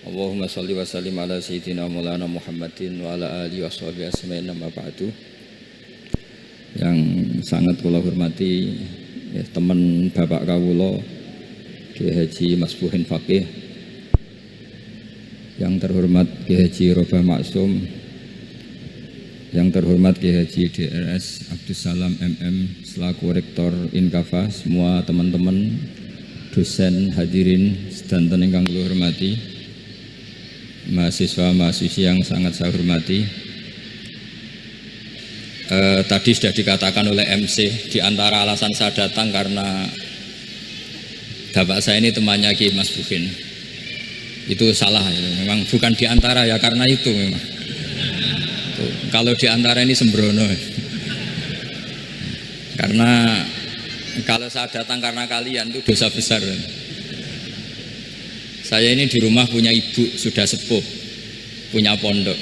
Allahumma sholli wa sallim ala sayyidina Maulana Muhammadin wa ala alihi wa sahbihi asma'in nama ba'du. Yang sangat kula hormati ya, teman Bapak kawula Kiai Haji Masbuhin Faqih, yang terhormat Kiai Haji Robah Maksum, yang terhormat Kiai Haji DRS Abdussalam MM selaku Rektor Inkafa, semua teman-teman dosen hadirin sedanten ingkang kula hormati, mahasiswa-mahasiswi yang sangat saya hormati. Tadi sudah dikatakan oleh MC, di antara alasan saya datang karena bapak saya ini temannya Ki Mas Bukin. Itu salah, memang bukan di antara ya, karena itu memang. Tuh, kalau di antara ini sembrono. Karena kalau saya datang karena kalian itu dosa besar. Saya ini di rumah punya ibu sudah sepuh, punya pondok.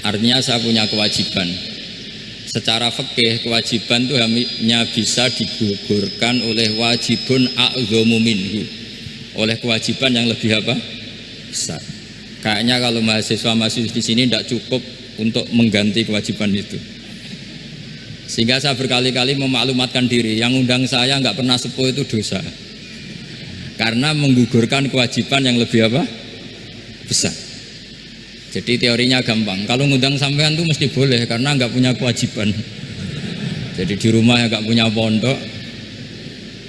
Artinya saya punya kewajiban. Secara fikih kewajiban itu hanya bisa digugurkan oleh wajibun a'dhamu minhu, oleh kewajiban yang lebih apa? Besar. Kayaknya kalau mahasiswa-mahasiswa di sini tidak cukup untuk mengganti kewajiban itu. Sehingga saya berkali-kali memaklumatkan diri, yang undang saya nggak pernah sepuh itu dosa. Karena menggugurkan kewajiban yang lebih apa? Besar. Jadi teorinya gampang. Kalau ngundang sampean tuh mesti boleh karena nggak punya kewajiban. Jadi di rumah ya nggak punya pondok.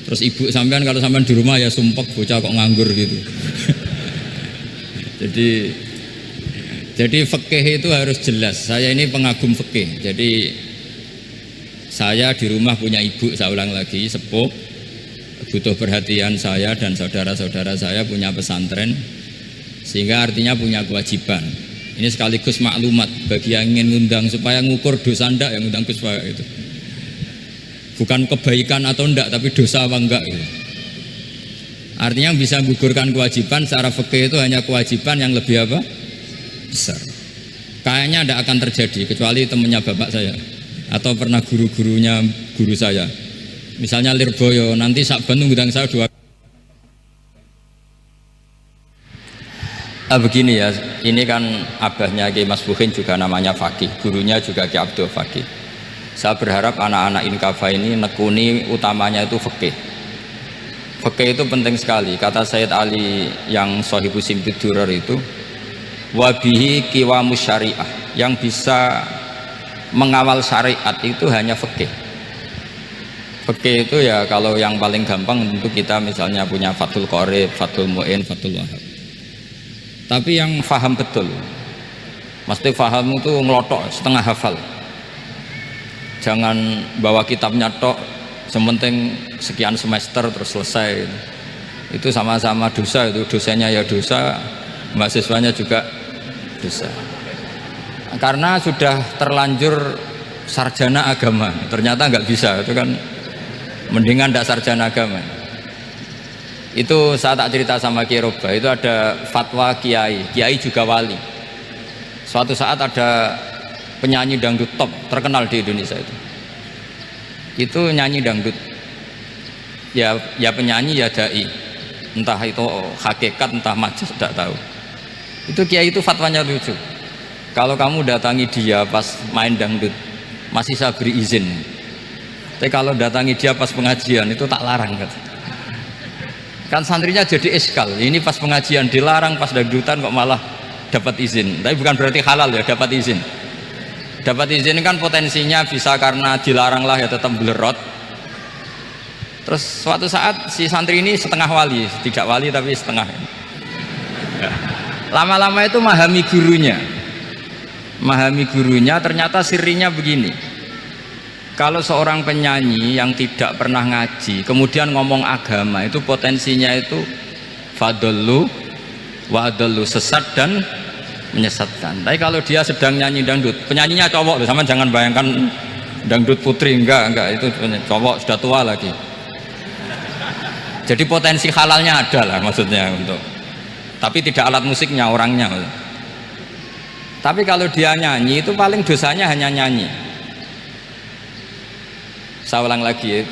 Terus ibu sampean kalau sampean di rumah ya sumpek bocah kok nganggur gitu. Jadi fikih itu harus jelas. Saya ini pengagum fikih. Jadi saya di rumah punya ibu, saya ulang lagi, sepuh, butuh perhatian saya dan saudara-saudara saya, punya pesantren, sehingga artinya punya kewajiban. Ini sekaligus maklumat bagi yang ingin ngundang supaya ngukur dosa ndak yang ngundang Gus Pak itu. Bukan kebaikan atau ndak, tapi dosa apa enggak gitu. Artinya bisa menggugurkan kewajiban secara fikih itu hanya kewajiban yang lebih apa? Besar. Kayaknya ndak akan terjadi kecuali temannya bapak saya atau pernah guru-gurunya guru saya. Misalnya Lirboyo, nanti Sakban ngundang saya 2. Begini ya, ini kan abahnya Kiai Mas Buhin juga namanya Faqih, gurunya juga Kiai Abdul Faqih. Saya berharap anak-anak Inkafa ini nekuni utamanya itu fikih. Fikih itu penting sekali. Kata Sayyid Ali yang Shahibu Simtud Durar itu, wabihi qiwamus syariah, yang bisa mengawal syariat itu hanya fikih. Fikih itu ya kalau yang paling gampang tentu kita misalnya punya Fathul Qorib, Fathul Mu'in, Fathul Wahab. Tapi yang faham betul, mesti faham itu ngelotok setengah hafal. Jangan bawa kitabnya tok, sementing sekian semester terus selesai. Itu sama-sama dosa, itu dosanya ya dosa, mahasiswanya juga dosa. Karena sudah terlanjur sarjana agama, ternyata nggak bisa, itu kan mendingan tidak sarjana agama. Itu saya tak cerita sama Kiai Robah, itu ada fatwa kiai juga wali. Suatu saat ada penyanyi dangdut top terkenal di Indonesia itu nyanyi dangdut, ya penyanyi ya dai, entah itu hakikat entah majas tidak tahu. Itu kiai itu fatwanya lucu, kalau kamu datangi dia pas main dangdut masih saya beri izin, tapi kalau datangi dia pas pengajian itu tak larang kata. Kan santrinya jadi eskal, ini pas pengajian dilarang, pas dangdutan kok malah dapat izin. Tapi bukan berarti halal ya, dapat izin. Dapat izin kan potensinya bisa karena dilarang lah ya tetap belerot. Terus suatu saat si santri ini setengah wali, tidak wali tapi setengah. Lama-lama itu memahami gurunya, ternyata sirinya begini. Kalau seorang penyanyi yang tidak pernah ngaji kemudian ngomong agama, itu potensinya itu fadallu wa adallu, sesat dan menyesatkan. Tapi kalau dia sedang nyanyi dangdut, penyanyinya cowok, sama jangan bayangkan dangdut putri, enggak, itu cowok sudah tua lagi. Jadi potensi halalnya ada lah maksudnya untuk, tapi tidak alat musiknya, orangnya. Tapi kalau dia nyanyi itu paling dosanya hanya nyanyi. Saya ulang lagi,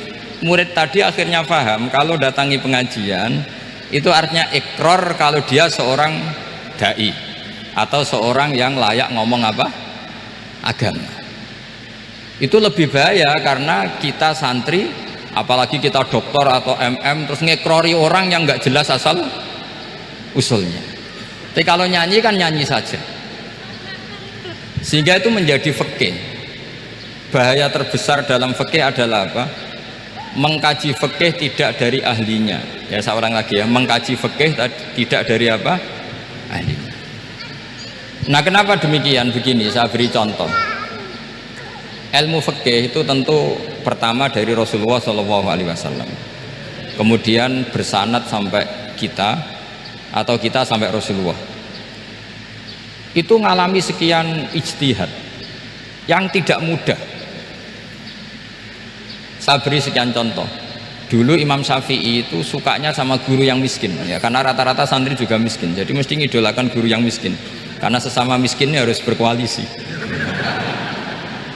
murid tadi akhirnya paham kalau datangi pengajian itu artinya ikrar kalau dia seorang dai atau seorang yang layak ngomong apa? Agama. Itu lebih bahaya karena kita santri, apalagi kita doktor atau MM, terus ngekrori orang yang nggak jelas asal usulnya. Tapi kalau nyanyi kan nyanyi saja, sehingga itu menjadi fikih. Bahaya terbesar dalam fikih adalah apa? Mengkaji fikih tidak dari ahlinya. Ya, seorang lagi ya, mengkaji fikih tidak dari apa? Ahlinya. Nah, kenapa demikian? Begini, saya beri contoh. Ilmu fikih itu tentu pertama dari Rasulullah SAW, kemudian bersanad sampai kita atau kita sampai Rasulullah. Itu ngalami sekian ijtihad yang tidak mudah. Saya beri sekian contoh. Dulu Imam Syafi'i itu sukanya sama guru yang miskin, ya, karena rata-rata santri juga miskin, jadi mesti ngidolakan guru yang miskin, karena sesama miskinnya harus berkoalisi.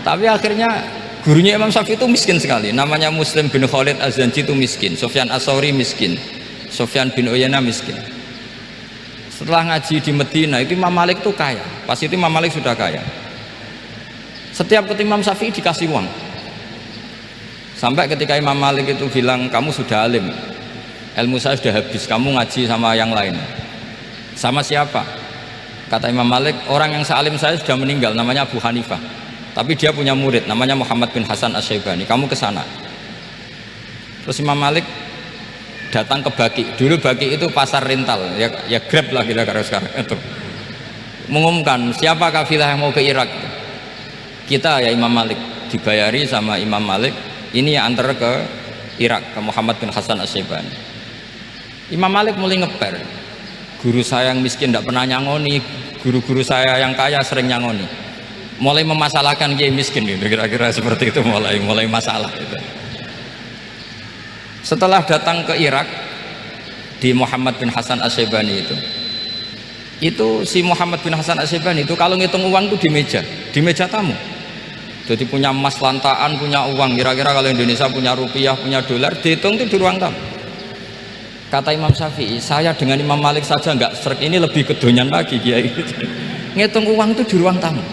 Tapi akhirnya gurunya Imam Syafi'i itu miskin sekali, namanya Muslim bin Khalid Az-Zanji itu miskin, Sufyan As-Tsauri miskin, Sufyan bin Uyainah miskin. Setelah ngaji di Medina itu Imam Malik itu kaya, pas itu Imam Malik sudah kaya. Setiap ketemu Imam Syafi'i dikasih uang. Sampai ketika Imam Malik itu bilang, kamu sudah alim, ilmu saya sudah habis, kamu ngaji sama yang lain. Sama siapa? Kata Imam Malik, orang yang sealim saya sudah meninggal, namanya Abu Hanifah, tapi dia punya murid namanya Muhammad bin Hasan Asy-Syaibani, kamu ke sana. Terus Imam Malik datang ke Baki. Dulu Baki itu pasar rental, ya Grab lah kira-kira sekarang itu. Mengumumkan siapa kafilah yang mau ke Irak. Kita ya Imam Malik, dibayari sama Imam Malik, ini yang antar ke Irak, ke Muhammad bin Hasan Asy-Syaibani. Imam Malik mulai ngeper, guru saya yang miskin tidak pernah nyangoni, guru-guru saya yang kaya sering nyangoni. Mulai memasalahkan kiai miskin gitu, kira-kira seperti itu, mulai masalah gitu. Setelah datang ke Irak di Muhammad bin Hasan Asy-Syaibani itu si Muhammad bin Hasan Asy-Syaibani itu kalau ngitung uang itu di meja tamu. Jadi punya emas lantaan, punya uang, kira-kira kalau Indonesia punya rupiah, punya dolar, dihitung itu di ruang tamu. Kata Imam Syafi'i, saya dengan Imam Malik saja nggak serik, ini lebih kedonyan lagi kiai. Ngitung uang itu di ruang tamu.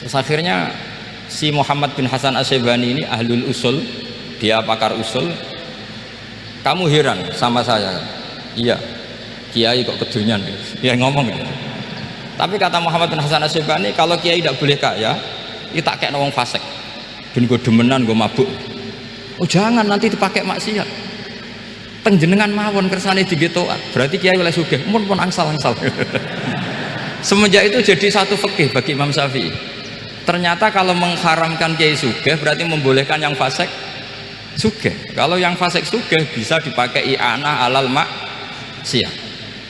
Terus akhirnya si Muhammad bin Hasan Asy-Syaibani ini ahlul usul, dia pakar usul. Kamu heran sama saya? Iya, kiai kok kedonyan, dia ngomong gitu. Tapi kata Muhammad bin Hasan Asy-Syaibani, kalau kiai tidak boleh kaya, itu tak kayak wong fasik, ben gue demenan, gue mabuk. Oh jangan, nanti dipakai maksiat. Penjenengan mawon kersane digetokan, berarti kiai oleh sugih, pun angsal-angsal. Semenjak itu jadi satu fikih bagi Imam Syafi'i. Ternyata kalau mengharamkan kiai sugih berarti membolehkan yang fasik sugih. Kalau yang fasik sugih bisa dipakai i'anah alal maksiat.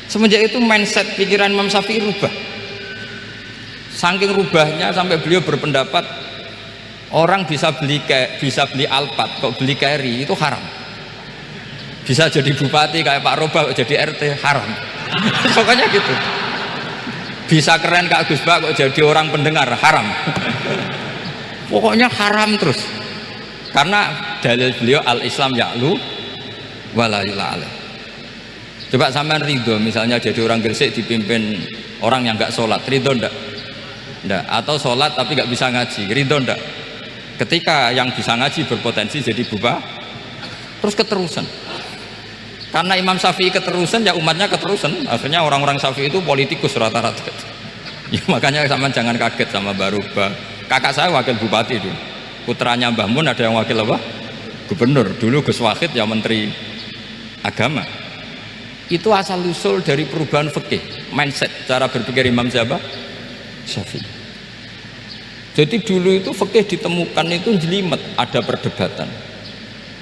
Semenjak itu mindset pikiran Imam Syafi'i rubah. Saking rubahnya sampai beliau berpendapat orang bisa beli Alphard, kok beli carry itu haram. Bisa jadi bupati kayak Pak Roba, kok jadi RT haram. Pokoknya gitu. Bisa keren Kak Gus Bak, kok jadi orang pendengar haram. Pokoknya haram terus. Karena dalil beliau al-Islam ya'lu wala ya'la. Coba sampean ridho misalnya jadi orang Gresik dipimpin orang yang nggak sholat, ridho ndak? Ndak. Atau sholat tapi nggak bisa ngaji, ridho ndak? Ketika yang bisa ngaji berpotensi jadi bupati, terus keterusan. Karena Imam Syafi'i keterusan, ya umatnya keterusan. Akhirnya orang-orang Syafi'i itu politikus rata-rata. Ya, makanya sampean jangan kaget sama Baruba. Kakak saya wakil bupati dulu. Putranya Mbah Mun ada yang wakil apa? Gubernur. Dulu Gus Wahid ya menteri agama. Itu asal usul dari perubahan fikih, mindset, cara berpikir Imam Syafi'i. Jadi dulu itu fikih ditemukan itu jelimet, ada perdebatan.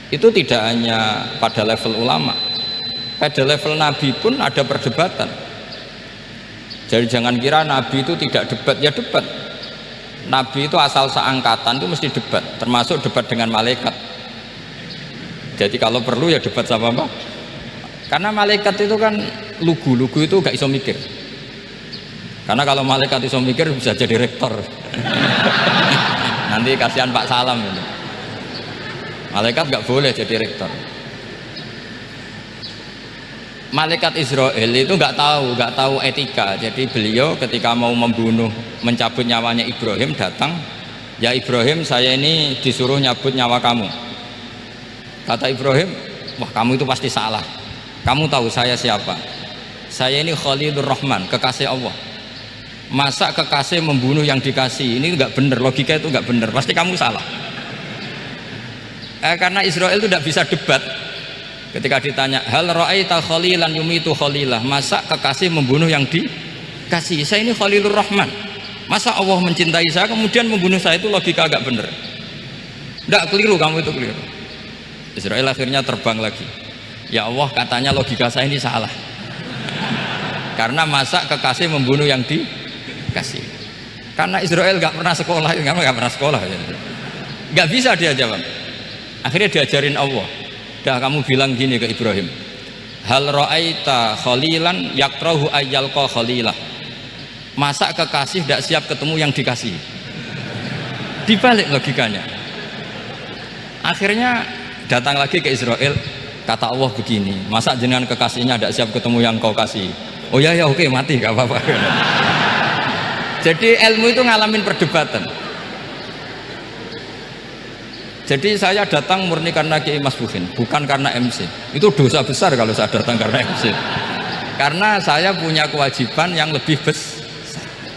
Itu tidak hanya pada level ulama, pada level Nabi pun ada perdebatan. Jadi jangan kira Nabi itu tidak debat, ya debat. Nabi itu asal seangkatan itu mesti debat, termasuk debat dengan malaikat. Jadi kalau perlu ya debat sama apa? Karena malaikat itu kan lugu itu gak iso mikir. Karena kalau malaikat iso mikir bisa jadi rektor. Nanti kasihan Pak Salam ini. Malaikat gak boleh jadi rektor. malaikat Israel itu nggak tahu etika. Jadi beliau ketika mau mencabut nyawanya Ibrahim datang, ya Ibrahim, saya ini disuruh nyabut nyawa kamu. Kata Ibrahim, wah kamu itu pasti salah. Kamu tahu saya siapa? Saya ini Khalilur Rahman, kekasih Allah. Masa kekasih membunuh yang dikasih? Ini nggak benar, logika itu nggak benar. Pasti kamu salah. Karena Israel itu tidak bisa debat. Ketika ditanya, hal ra'aita khalilan yumitu khalilah, masa kekasih membunuh yang dikasih? Saya ini Khalilur Rahman. Masa Allah mencintai saya kemudian membunuh saya? Itu logika agak benar. Tidak, keliru, kamu itu keliru. Israel akhirnya terbang lagi. Ya Allah, katanya logika saya ini salah. Karena masa kekasih membunuh yang dikasih? Karena Israel nggak pernah sekolah, nggak pernah sekolah, nggak bisa dia jawab. Akhirnya diajarin Allah. Dah kamu bilang gini ke Ibrahim, hal ra'aita khalilan yakrahu ayyalqa khalilah. Masa kekasih tidak siap ketemu yang dikasih? Dibalik logikanya. Akhirnya datang lagi ke Israel, kata Allah begini, masa jenengan kekasihnya tidak siap ketemu yang kau kasih? Oh ya oke, mati gak apa-apa. Jadi ilmu itu ngalamin perdebatan. Jadi saya datang murni karena Kiai Mas Buhin, bukan karena MC. Itu dosa besar kalau saya datang karena MC. Karena saya punya kewajiban yang lebih besar.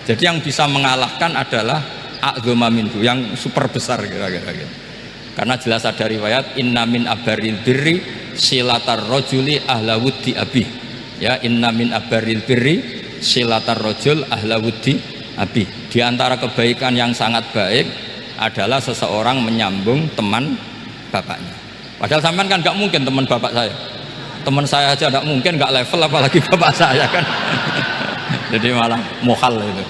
Jadi yang bisa mengalahkan adalah a'dzama minhu, yang super besar kira-kira gitu. Karena jelas ada riwayat inna min abaril birri silatar rajuli ahla wuddi abi. Ya, inna min abaril birri silatar rajul ahla wuddi abi. Di antara kebaikan yang sangat baik adalah seseorang menyambung teman bapaknya. Padahal sampean kan nggak mungkin teman bapak saya. Teman saya aja nggak mungkin, nggak level apalagi bapak saya kan. Jadi malah mohal itu.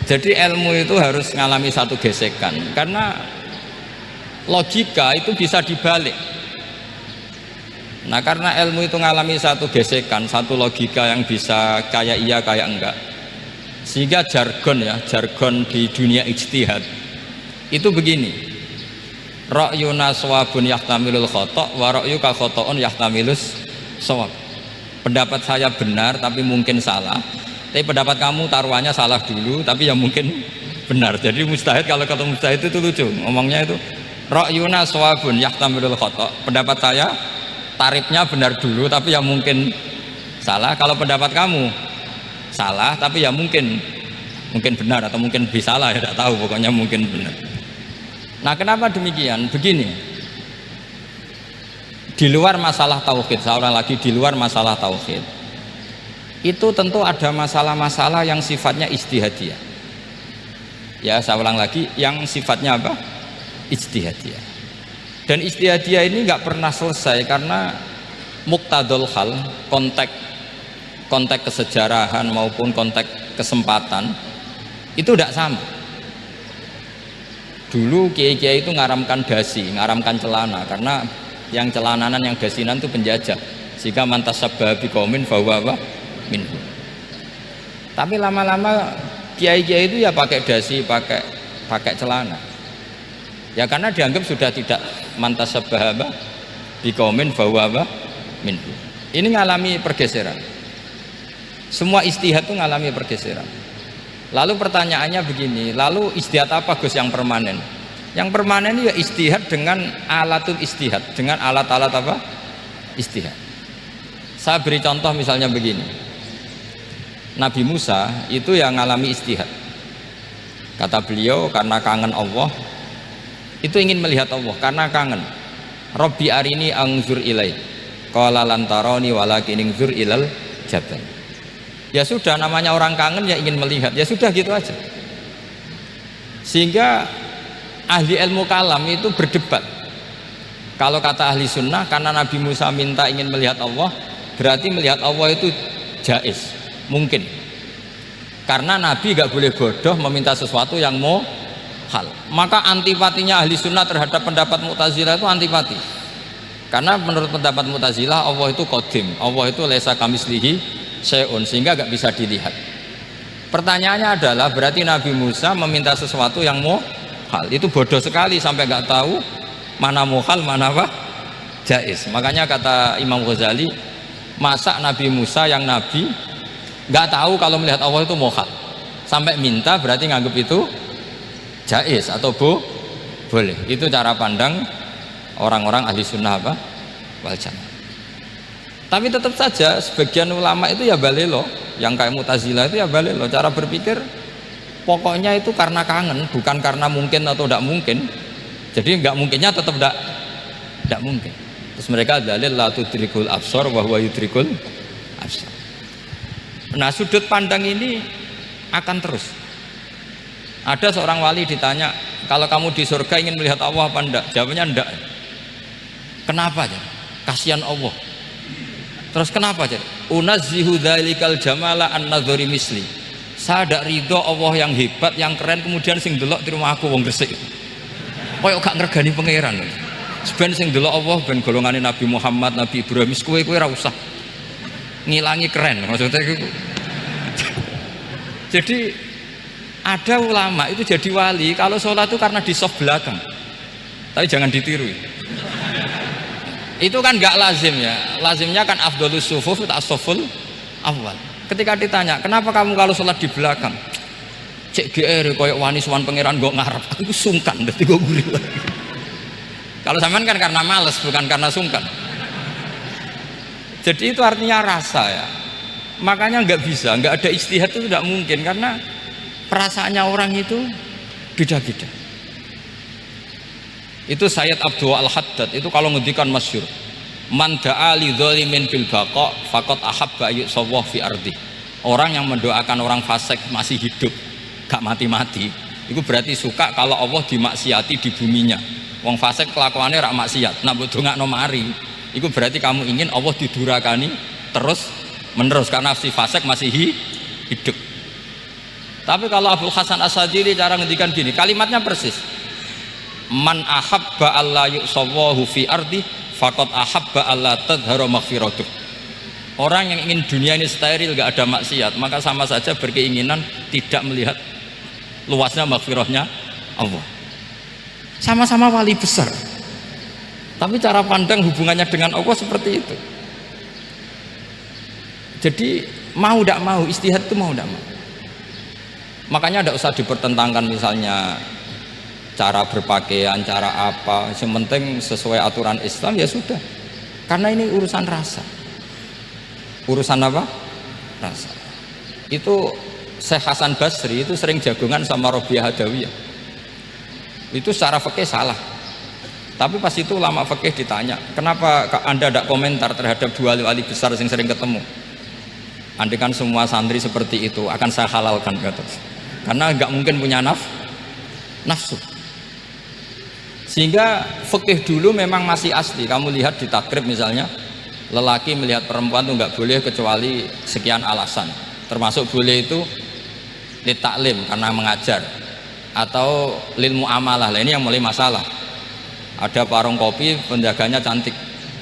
Jadi ilmu itu harus mengalami satu gesekan, karena logika itu bisa dibalik. Nah, karena ilmu itu mengalami satu gesekan, satu logika yang bisa kayak iya kayak enggak, sehingga jargon di dunia ijtihad itu begini, ra'yuna shawabun yahtamilul khata' wa ra'yuka khata'un yahtamilus shawab. Pendapat saya benar tapi mungkin salah, tapi pendapat kamu taruhannya salah dulu tapi yang mungkin benar. Jadi mustahid, kalau kata mustahid itu lucu ngomongnya, itu ra'yuna shawabun yahtamilul khata', pendapat saya tarifnya benar dulu tapi yang mungkin salah. Kalau pendapat kamu salah tapi ya mungkin benar, atau mungkin bisa salah, ya tidak tahu, pokoknya mungkin benar. Nah, kenapa demikian? Begini, di luar masalah tauhid, seorang lagi di luar masalah tauhid itu tentu ada masalah-masalah yang sifatnya ijtihadiyah. Ya, saya ulang lagi, yang sifatnya apa? Ijtihadiyah. Dan ijtihadiyah ini nggak pernah selesai, karena muqtadul hal, konteks kesejarahan maupun konteks kesempatan itu tidak sama. Dulu kiai-kiai itu ngaramkan dasi, ngaramkan celana, karena yang celananan, yang dasinan itu penjajah, sehingga mantasabbaha biqaumin fahuwa minhum. Tapi lama-lama kiai-kiai itu ya pakai dasi, pakai celana, ya karena dianggap sudah tidak mantasabbaha biqaumin fahuwa minhum. Ini ngalami pergeseran. Semua ijtihad itu ngalami pergeseran. Lalu pertanyaannya begini, lalu ijtihad apa Gus yang permanen? Yang permanen ya ijtihad dengan alatul ijtihad, dengan alat-alat apa? Ijtihad. Saya beri contoh misalnya begini. Nabi Musa itu yang ngalami ijtihad. Kata beliau, karena kangen Allah, itu ingin melihat Allah karena kangen. Rabbi arini anzur ilai. Qala lan tarani walakin anzur ilal jabal. Ya sudah, namanya orang kangen ya ingin melihat, ya sudah gitu aja. Sehingga ahli ilmu kalam itu berdebat. Kalau kata ahli sunnah, karena Nabi Musa minta ingin melihat Allah, berarti melihat Allah itu jaiz, mungkin. Karena Nabi gak boleh bodoh meminta sesuatu yang mohal. Maka antipatinya ahli sunnah terhadap pendapat Mu'tazilah itu antipati. Karena menurut pendapat Mu'tazilah Allah itu qadim, Allah itu laisa kamislihi syai'un, sehingga gak bisa dilihat. Pertanyaannya adalah, berarti Nabi Musa meminta sesuatu yang mohal, itu bodoh sekali sampai gak tahu mana mohal mana apa jais. Makanya kata Imam Ghazali, masa Nabi Musa yang nabi nggak tahu kalau melihat Allah itu mohal, sampai minta berarti nganggap itu jais atau boleh. Itu cara pandang orang-orang ahli sunnah apa wal jamaah. Tapi tetap saja sebagian ulama itu ya balelo, yang kayak Mu'tazilah itu ya balelo, cara berpikir pokoknya itu karena kangen, bukan karena mungkin atau tidak mungkin. Jadi nggak mungkinnya tetap tidak mungkin. Terus mereka dalil la tudrikul absar wa huwa yudrikul absar. Nah, sudut pandang ini akan terus. Ada seorang wali ditanya, kalau kamu di surga ingin melihat Allah apa enggak? Jawabnya enggak. Kenapa aja? Kasihan Allah. Terus kenapa aja? Unazzihu dzalikal jamala an nadzari misli. Saya tidak ridho Allah yang hebat, yang keren, kemudian sing delok di rumah aku wong gresik. Koyok gak ngergani pangeran. Sebenarnya sing delok Allah ben golongane Nabi Muhammad, Nabi Ibrahim, kowe ora usah ngilangi keren maksudnya itu. Jadi ada ulama itu jadi wali kalau sholat itu karena di soft belakang, tapi jangan ditiru. Itu kan gak lazim ya, lazimnya kan afdhalus sufuf as-saful awal. Ketika ditanya kenapa kamu kalau sholat di belakang, cek GR koyok wani suwan pangeran gue ngarep, aku sungkan berarti gue gurih lagi. Kalau zaman kan karena males, bukan karena sungkan. Jadi itu artinya rasa ya. Makanya nggak bisa, nggak ada ijtihad itu tidak mungkin karena perasaannya orang itu beda-beda. Itu Sayyid Abdul Al-Haddad itu kalau ngendikan masyhur, man da'a li dzalimin bil baqa faqad ahabba yu'sawwa fi ardi. Orang yang mendoakan orang fasik masih hidup, gak mati-mati, itu berarti suka kalau Allah dimaksiati di buminya. Wong fasik kelakuannya rak maksiat, nak mbok dongakno mari, itu berarti kamu ingin Allah didurakani terus menerus karena si fasik masih hidup. Tapi kalau Abdul Hasan As-Sadili cara ngendikan gini, kalimatnya persis. Man ahabba alla yu'sawwahu fi ardi faqad ahabba alla tadhharu maghfiratuh. Orang yang ingin dunia ini steril, gak ada maksiat, maka sama saja berkeinginan tidak melihat luasnya maghfirahnya Allah. Sama-sama wali besar, tapi cara pandang hubungannya dengan Allah seperti itu. Jadi mau tidak mau, istihad itu mau tidak mau. Makanya tidak usah dipertentangkan misalnya cara berpakaian, cara apa, yang penting sesuai aturan Islam ya sudah. Karena ini urusan rasa. Urusan apa? Rasa. Itu Syekh Hasan Basri itu sering jagungan sama Robiah Hadawiyah. Itu secara fikih salah. Tapi pas itu ulama fikih ditanya, kenapa Anda tidak komentar terhadap dua wali besar yang sering ketemu? Andai kan semua santri seperti itu akan saya halalkan, kata. Karena nggak mungkin punya nafsu. Sehingga fikih dulu memang masih asli. Kamu lihat di takrib misalnya, lelaki melihat perempuan itu nggak boleh kecuali sekian alasan. Termasuk boleh itu li taklim karena mengajar, atau lil muamalah. Lah ini yang mulai masalah. Ada warung kopi, penjaganya cantik,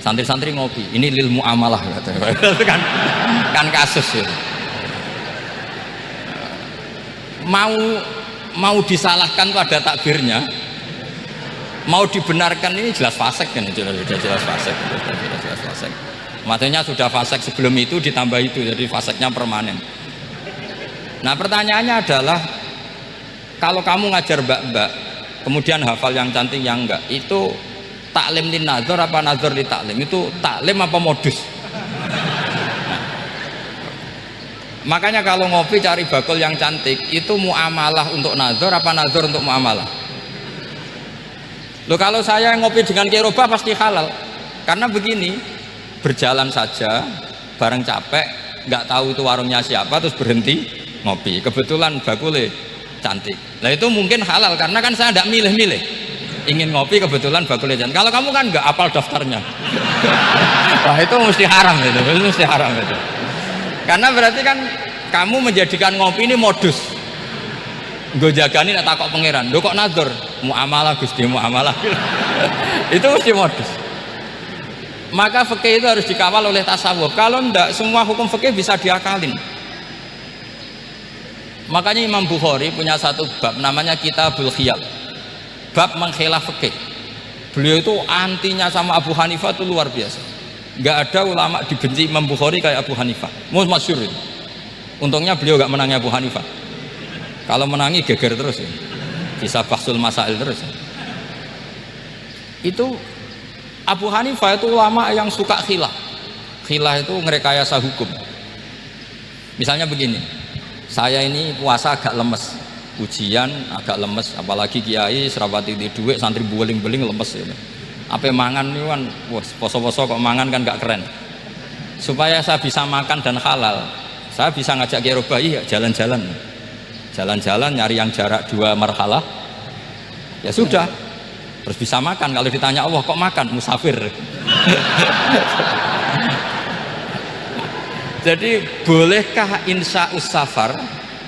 santri-santri ngopi, ini lil muamalah kan kasus ya. Mau disalahkan tuh ada takbirnya, mau dibenarkan ini jelas fasik kan, jelas fasik. Matanya sudah fasik sebelum itu ditambah itu, jadi fasiknya permanen. Nah pertanyaannya adalah, kalau kamu ngajar mbak-mbak kemudian hafal yang cantik yang enggak, itu taklim lin nazar apa nazar li taklim? Itu taklim apa modus? Makanya kalau ngopi cari bakul yang cantik, itu muamalah untuk nazar apa nazar untuk muamalah? Loh, kalau saya ngopi dengan kirobah pasti halal. Karena begini, berjalan saja bareng capek, nggak tahu itu warungnya siapa, terus berhenti ngopi, kebetulan bakulnya cantik. Nah itu mungkin halal karena kan saya tidak milih-milih, ingin ngopi kebetulan bakulnya cantik. Kalau kamu kan nggak apal daftarnya. Wah itu mesti haram itu mesti haram itu. Karena berarti kan kamu menjadikan ngopi ini modus. Gue jagani nak takok pangeran, lo kok nazar muamalah Gusti muamalah. Itu mesti modus. Maka fikih itu harus dikawal oleh tasawuf. Kalau enggak, semua hukum fikih bisa diakalin. Makanya Imam Bukhari punya satu bab namanya Kitabul Khiyal, bab mengkhilaf fikih. Beliau itu antinya sama Abu Hanifah itu luar biasa. Nggak ada ulama dibenci Imam Bukhari kayak Abu Hanifah. Masyhur itu. Untungnya beliau nggak menangi Abu Hanifah. Kalau menangi geger terus ya. Bisa bahsul masail terus ya. Itu Abu Hanifah itu ulama yang suka khilah. Khilah itu ngerekayasa hukum. Misalnya begini, saya ini puasa agak lemes, ujian agak lemes, apalagi kiai serapati di duit, santri beling-beling lemes ya. Apa mangan nih kan, poso-poso kok mangan kan gak keren. Supaya saya bisa makan dan halal, saya bisa ngajak Kiai Robai ya jalan-jalan, jalan-jalan nyari yang jarak 2 marhalah, ya sudah. Terus bisa makan. Kalau ditanya Allah kok makan, musafir. Jadi bolehkah insya'us safar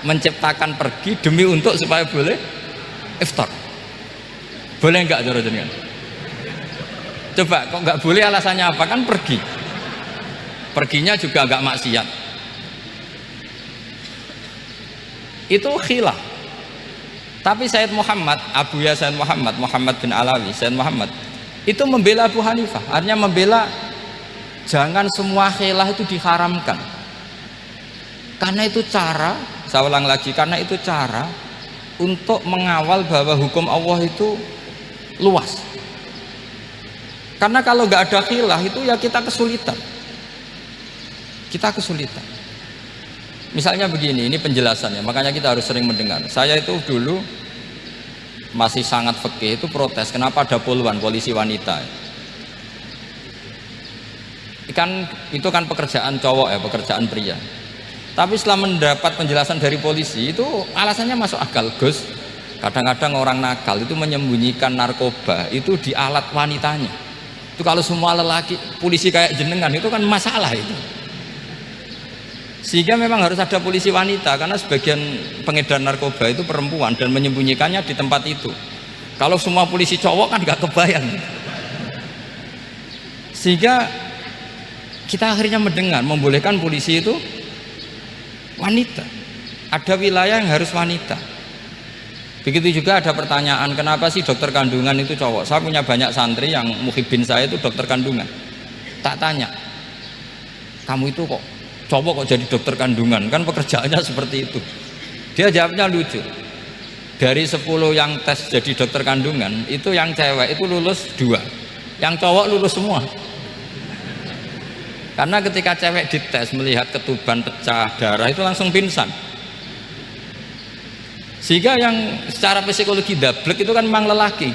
menciptakan pergi demi untuk supaya boleh iftar? Boleh enggak cara jenengan? Coba kok enggak boleh, alasannya apa? Kan pergi. Perginya juga enggak maksiat. Itu khilaf. Tapi Sayyid Muhammad, Abuya Sayyid Muhammad, Muhammad bin Alawi, Sayyid Muhammad itu membela Abu Hanifah, artinya membela jangan semua khilaf itu diharamkan. Karena itu cara, saya ulang lagi, karena itu cara untuk mengawal bahwa hukum Allah itu luas. Karena kalau nggak ada khilaf itu ya kita kesulitan. Kita kesulitan. Misalnya begini, ini penjelasannya, makanya kita harus sering mendengar. Saya itu dulu masih sangat fikih itu protes, kenapa ada poluan polisi wanita? Itu kan pekerjaan cowok ya, pekerjaan pria. Tapi setelah mendapat penjelasan dari polisi itu alasannya masuk akal, Gus. Kadang-kadang orang nakal itu menyembunyikan narkoba itu di alat wanitanya. Itu kalau semua lelaki polisi kayak jenengan itu kan masalah itu. Sehingga memang harus ada polisi wanita karena sebagian pengedar narkoba itu perempuan dan menyembunyikannya di tempat itu. Kalau semua polisi cowok kan nggak kebayang. Sehingga kita akhirnya mendengar membolehkan polisi itu wanita. Ada wilayah yang harus wanita. Begitu juga ada pertanyaan, kenapa sih dokter kandungan itu cowok? Saya punya banyak santri yang muhibin saya itu dokter kandungan. Tak tanya, kamu itu kok cowok kok jadi dokter kandungan, kan pekerjaannya seperti itu. Dia jawabnya lucu, dari 10 yang tes jadi dokter kandungan itu yang cewek itu lulus 2, yang cowok lulus semua. Karena ketika cewek dites melihat ketuban pecah darah itu langsung pingsan. Sehingga yang secara psikologi dablek itu kan memang lelaki.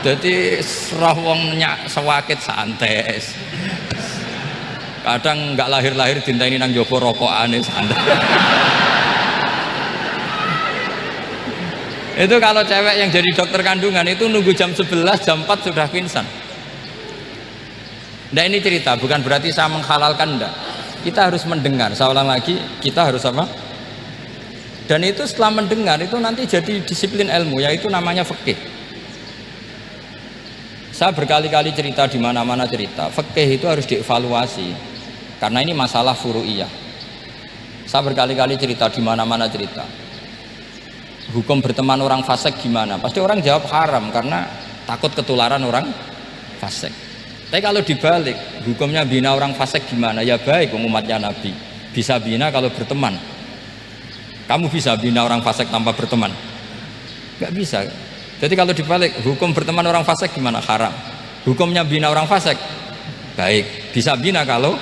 Jadi serah wongnya sewakit santai. Kadang nggak lahir-lahir dintaini nang jopo rokokan santai. Itu kalau cewek yang jadi dokter kandungan itu nunggu jam 11, jam 4 sudah pingsan. Nah ini cerita, bukan berarti saya menghalalkan, enggak. Kita harus mendengar, saya ulang lagi, kita harus apa? Dan itu setelah mendengar itu nanti jadi disiplin ilmu, yaitu namanya fikih. Saya berkali-kali cerita di mana-mana cerita, fikih itu harus dievaluasi karena ini masalah furu'iyah. Saya berkali-kali cerita di mana-mana cerita. Hukum berteman orang fasik gimana? Pasti orang jawab haram karena takut ketularan orang fasik. Tapi kalau dibalik, hukumnya bina orang fasik gimana? Ya baik, umatnya Nabi bisa bina kalau berteman. Kamu bisa bina orang fasik tanpa berteman? Gak bisa. Jadi kalau dibalik, hukum berteman orang fasik gimana? Haram. Hukumnya bina orang fasik baik, bisa bina kalau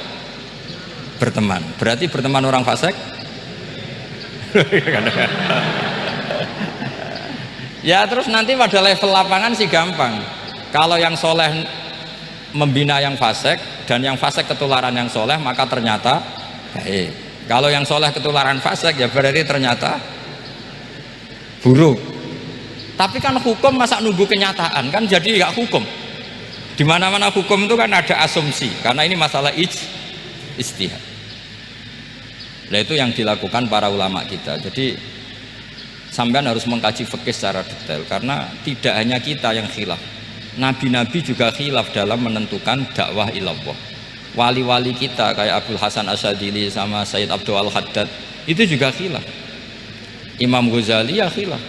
berteman. Berarti berteman orang fasik ya terus nanti pada level lapangan sih gampang. Kalau yang soleh membina yang fasik dan yang fasik ketularan yang soleh, maka ternyata baik. Kalau yang soleh ketularan fasik ya berarti ternyata buruk. Tapi kan hukum masa nunggu kenyataan, kan jadi nggak hukum. Di mana-mana hukum itu kan ada asumsi, karena ini masalah ijtihad. Nah itu yang dilakukan para ulama kita. Jadi sampean harus mengkaji fikih secara detail, karena tidak hanya kita yang khilaf. Nabi-nabi juga khilaf dalam menentukan dakwah ilallah. Wali-wali kita kayak Abdul Hasan Asyadili sama Sayyid Abdul Al-Haddad itu juga khilaf. Imam Ghazali ya khilaf.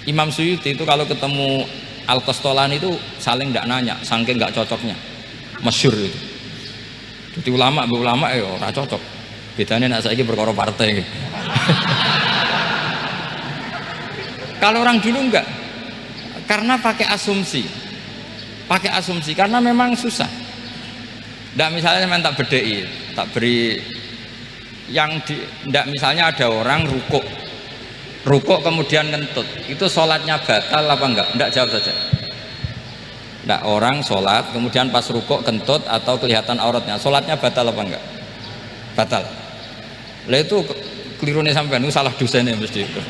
Imam Suyuti itu kalau ketemu Al-Qastolani itu saling tidak nanya, saking nggak cocoknya, masyhur itu. Jadi ulama ya ora cocok. Bedanya nak saiki perkara partai. Kalau orang dulu enggak, karena pakai asumsi karena memang susah. Nggak misalnya memang tak bedai, tak beri yang nggak misalnya ada orang rukuk kemudian ngentut, itu sholatnya batal apa enggak? Enggak, jawab saja. Enggak, orang sholat kemudian pas rukuk kentut atau kelihatan auratnya, sholatnya batal apa enggak? Batal. Lah itu keliru nih sampean, itu salah dosennya mesti itu.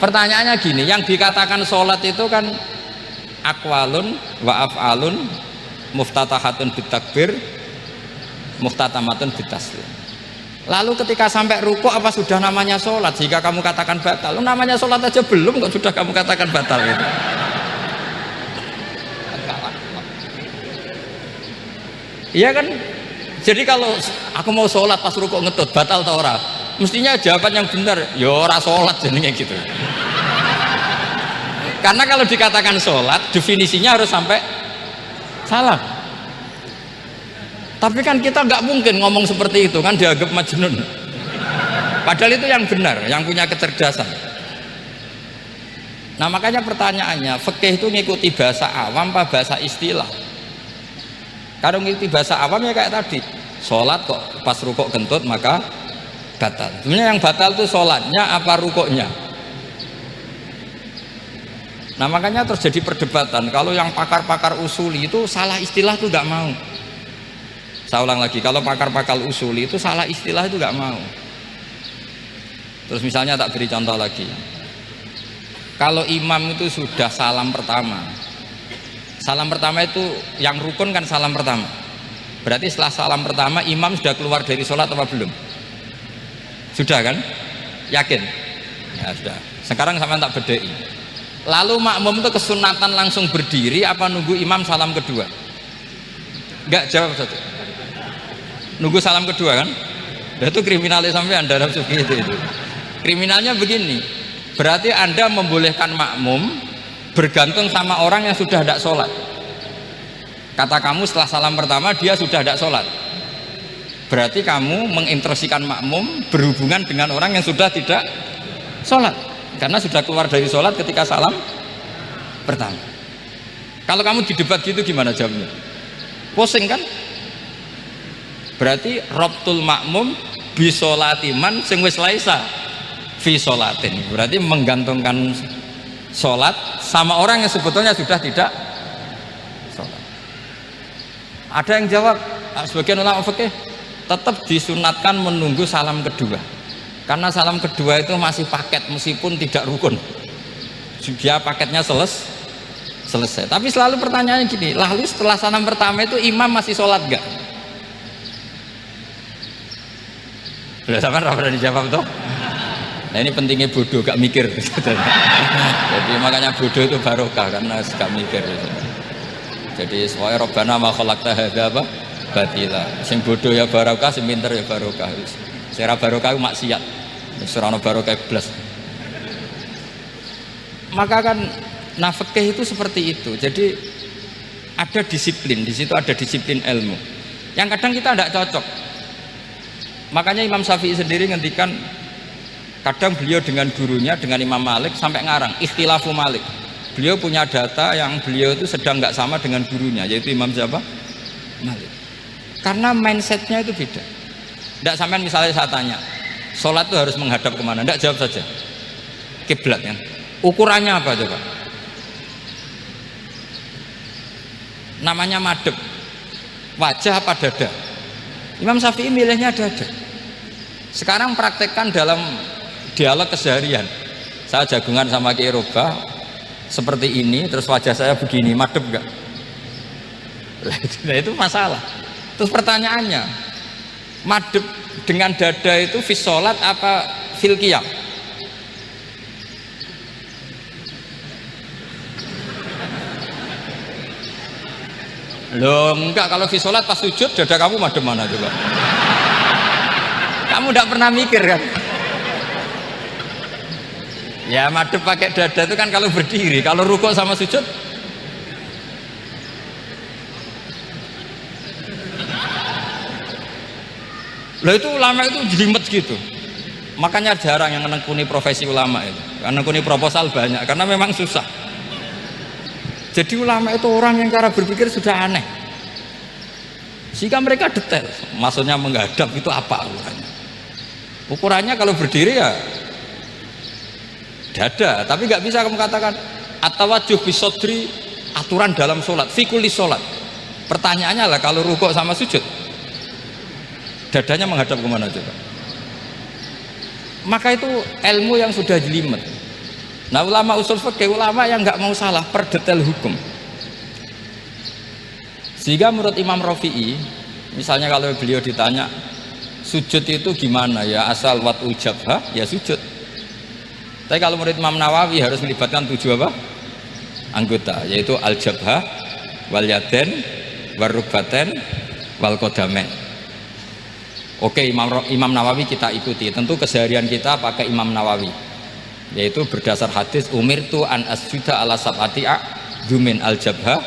Pertanyaannya gini, yang dikatakan sholat itu kan aqwalun wa af'alun muftatahatun bitakbir muftatamatun bitaslim. Lalu ketika sampai rukuk apa sudah namanya sholat? Jika kamu katakan batal, namanya sholat aja belum kok sudah kamu katakan batal itu. Iya kan? Jadi kalau aku mau sholat pas rukuk ngetut batal atau ora? Mestinya jawaban yang benar, ya ora sholat jadinya gitu. Karena kalau dikatakan sholat, definisinya harus sampai salah. Tapi kan kita nggak mungkin ngomong seperti itu, kan dianggap majnun. Padahal itu yang benar, yang punya kecerdasan. Nah makanya pertanyaannya, fikih itu ngikuti bahasa awam apa bahasa istilah? Kalau ngikuti bahasa awam ya kayak tadi, sholat kok pas rukuk kentut maka batal. Sebenarnya yang batal itu sholatnya apa rukuknya? Nah makanya terjadi perdebatan. Kalau yang pakar-pakar usuli itu salah istilah itu nggak mau. Saya ulang lagi, kalau pakar-pakar usuli itu salah istilah itu nggak mau. Terus misalnya tak beri contoh lagi, kalau imam itu sudah salam pertama itu yang rukun kan salam pertama, berarti setelah salam pertama imam sudah keluar dari sholat apa belum? Sudah kan? Yakin? Ya sudah. Sekarang sama tak bedai. Lalu makmum itu kesunatan langsung berdiri apa nunggu imam salam kedua? Enggak, jawab satu. Nunggu salam kedua kan? Itu kriminalnya sampai Anda dalam sufi itu. Kriminalnya begini, berarti Anda membolehkan makmum bergantung sama orang yang sudah tidak sholat. Kata kamu setelah salam pertama dia sudah tidak sholat, berarti kamu menginstruksikan makmum berhubungan dengan orang yang sudah tidak sholat, karena sudah keluar dari sholat ketika salam pertama. Kalau kamu didebat gitu gimana jawabnya? Pusing kan? Berarti robtul makmum bisolatiman sing wis laisa fi sholatin, berarti menggantungkan sholat sama orang yang sebetulnya sudah tidak sholat. Ada yang jawab, sebagian ulama fikih tetap disunatkan menunggu salam kedua, karena salam kedua itu masih paket meskipun tidak rukun, dia paketnya selesai. Tapi selalu pertanyaannya gini, lalu setelah salam pertama itu imam masih sholat gak? Udah sama pernah dijawab toh? Nah ini pentingnya bodoh gak mikir. Jadi makanya bodoh itu barokah karena gak mikir. Jadi soalnya Rabbana ma khalaqta hadza apa? Batila. Sing bodoh ya barokah, sing pinter ya barokah. Sing ora barokah itu maksiat. Wis ora ono barokah blas. Maka kan fikih itu seperti itu. Jadi ada disiplin, di situ ada disiplin ilmu. Yang kadang kita tidak cocok. Makanya Imam Syafi'i sendiri ngendikan, kadang beliau dengan gurunya, dengan Imam Malik sampai ngarang ikhtilafu Malik. Beliau punya data yang beliau itu sedang nggak sama dengan gurunya, yaitu Imam siapa? Malik. Karena mindsetnya itu beda. Tidak sampai misalnya saya tanya, sholat itu harus menghadap kemana? Tidak, jawab saja. Kiblat kan? Ukurannya apa coba? Namanya madhep. Wajah apa dada? Imam Syafi'i milihnya dada. Sekarang praktekkan dalam dialog keseharian. Saya jagungan sama Kiai Roba seperti ini, terus wajah saya begini, madhep enggak? Nah itu masalah. Terus pertanyaannya, madhep dengan dada itu fi sholat apa fil qiyam? Loh enggak, kalau fi sholat pas sujud dada kamu madhep mana coba? Kamu enggak pernah mikir kan? Ya madhep pakai dada itu kan kalau berdiri, kalau rukuk sama sujud Loh itu ulama itu jelimet gitu. Makanya jarang yang menekuni profesi ulama itu. Menekuni proposal banyak karena memang susah. Jadi ulama itu orang yang cara berpikir sudah aneh. Sehingga mereka detail. Maksudnya menghadap itu apa ukurannya? Ukurannya kalau berdiri ya dada, tapi nggak bisa kamu katakan at-tawajjuh bisodri, aturan dalam sholat, fikuli sholat. Pertanyaannya lah kalau rukuk sama sujud, dadanya menghadap kemana coba? Maka itu ilmu yang sudah jelimet. Nah ulama usul fikih, ulama yang nggak mau salah per detail hukum. Sehingga menurut Imam Rafi'i, misalnya kalau beliau ditanya sujud itu gimana ya, asal watu jabhah ya sujud. Tapi kalau menurut Imam Nawawi harus melibatkan 7 apa? Anggota, yaitu al-jabhah, wal yaden, wal rukbaten, wal qadamen. Oke, Imam Nawawi kita ikuti. Tentu keseharian kita pakai Imam Nawawi, yaitu berdasar hadis umirtu an asjuda ala sab'ati a'dumin al-jabhah,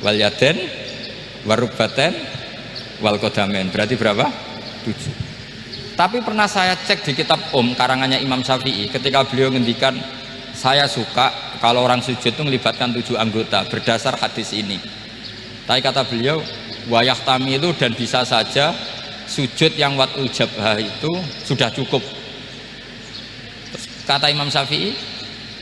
wal yaden, wal rukbaten, wal qadamen. Berarti berapa? 7. Tapi pernah saya cek di kitab karangannya Imam Syafi'i, ketika beliau ngendikan saya suka kalau orang sujud itu melibatkan 7 anggota berdasar hadis ini. Tapi kata beliau wayah tami itu dan bisa saja sujud yang watul jabhah itu sudah cukup. Terus kata Imam Syafi'i,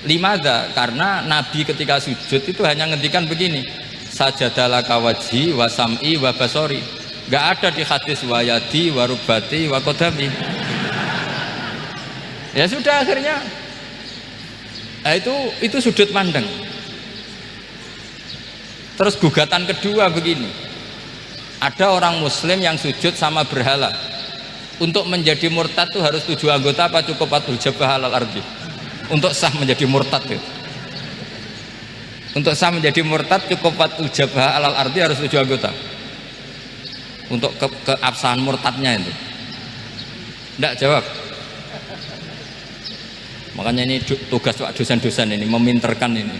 limada, karena Nabi ketika sujud itu hanya ngendikan begini, sajadalaka wajhi wa sam'i wa basori. Nggak ada di hadis wayadi, warubati, wakodami. Ya sudah akhirnya, nah itu sudut pandang. Terus gugatan kedua begini, ada orang Muslim yang sujud sama berhala. Untuk menjadi murtad itu harus 7 anggota apa cukup watul jabhah alal ardi? Untuk sah menjadi murtad itu. Untuk sah menjadi murtad cukup watul jabhah alal ardi harus 7 anggota. Untuk keabsahan murtadnya itu tidak jawab. Makanya ini tugas dosen-dosen ini meminterkan ini,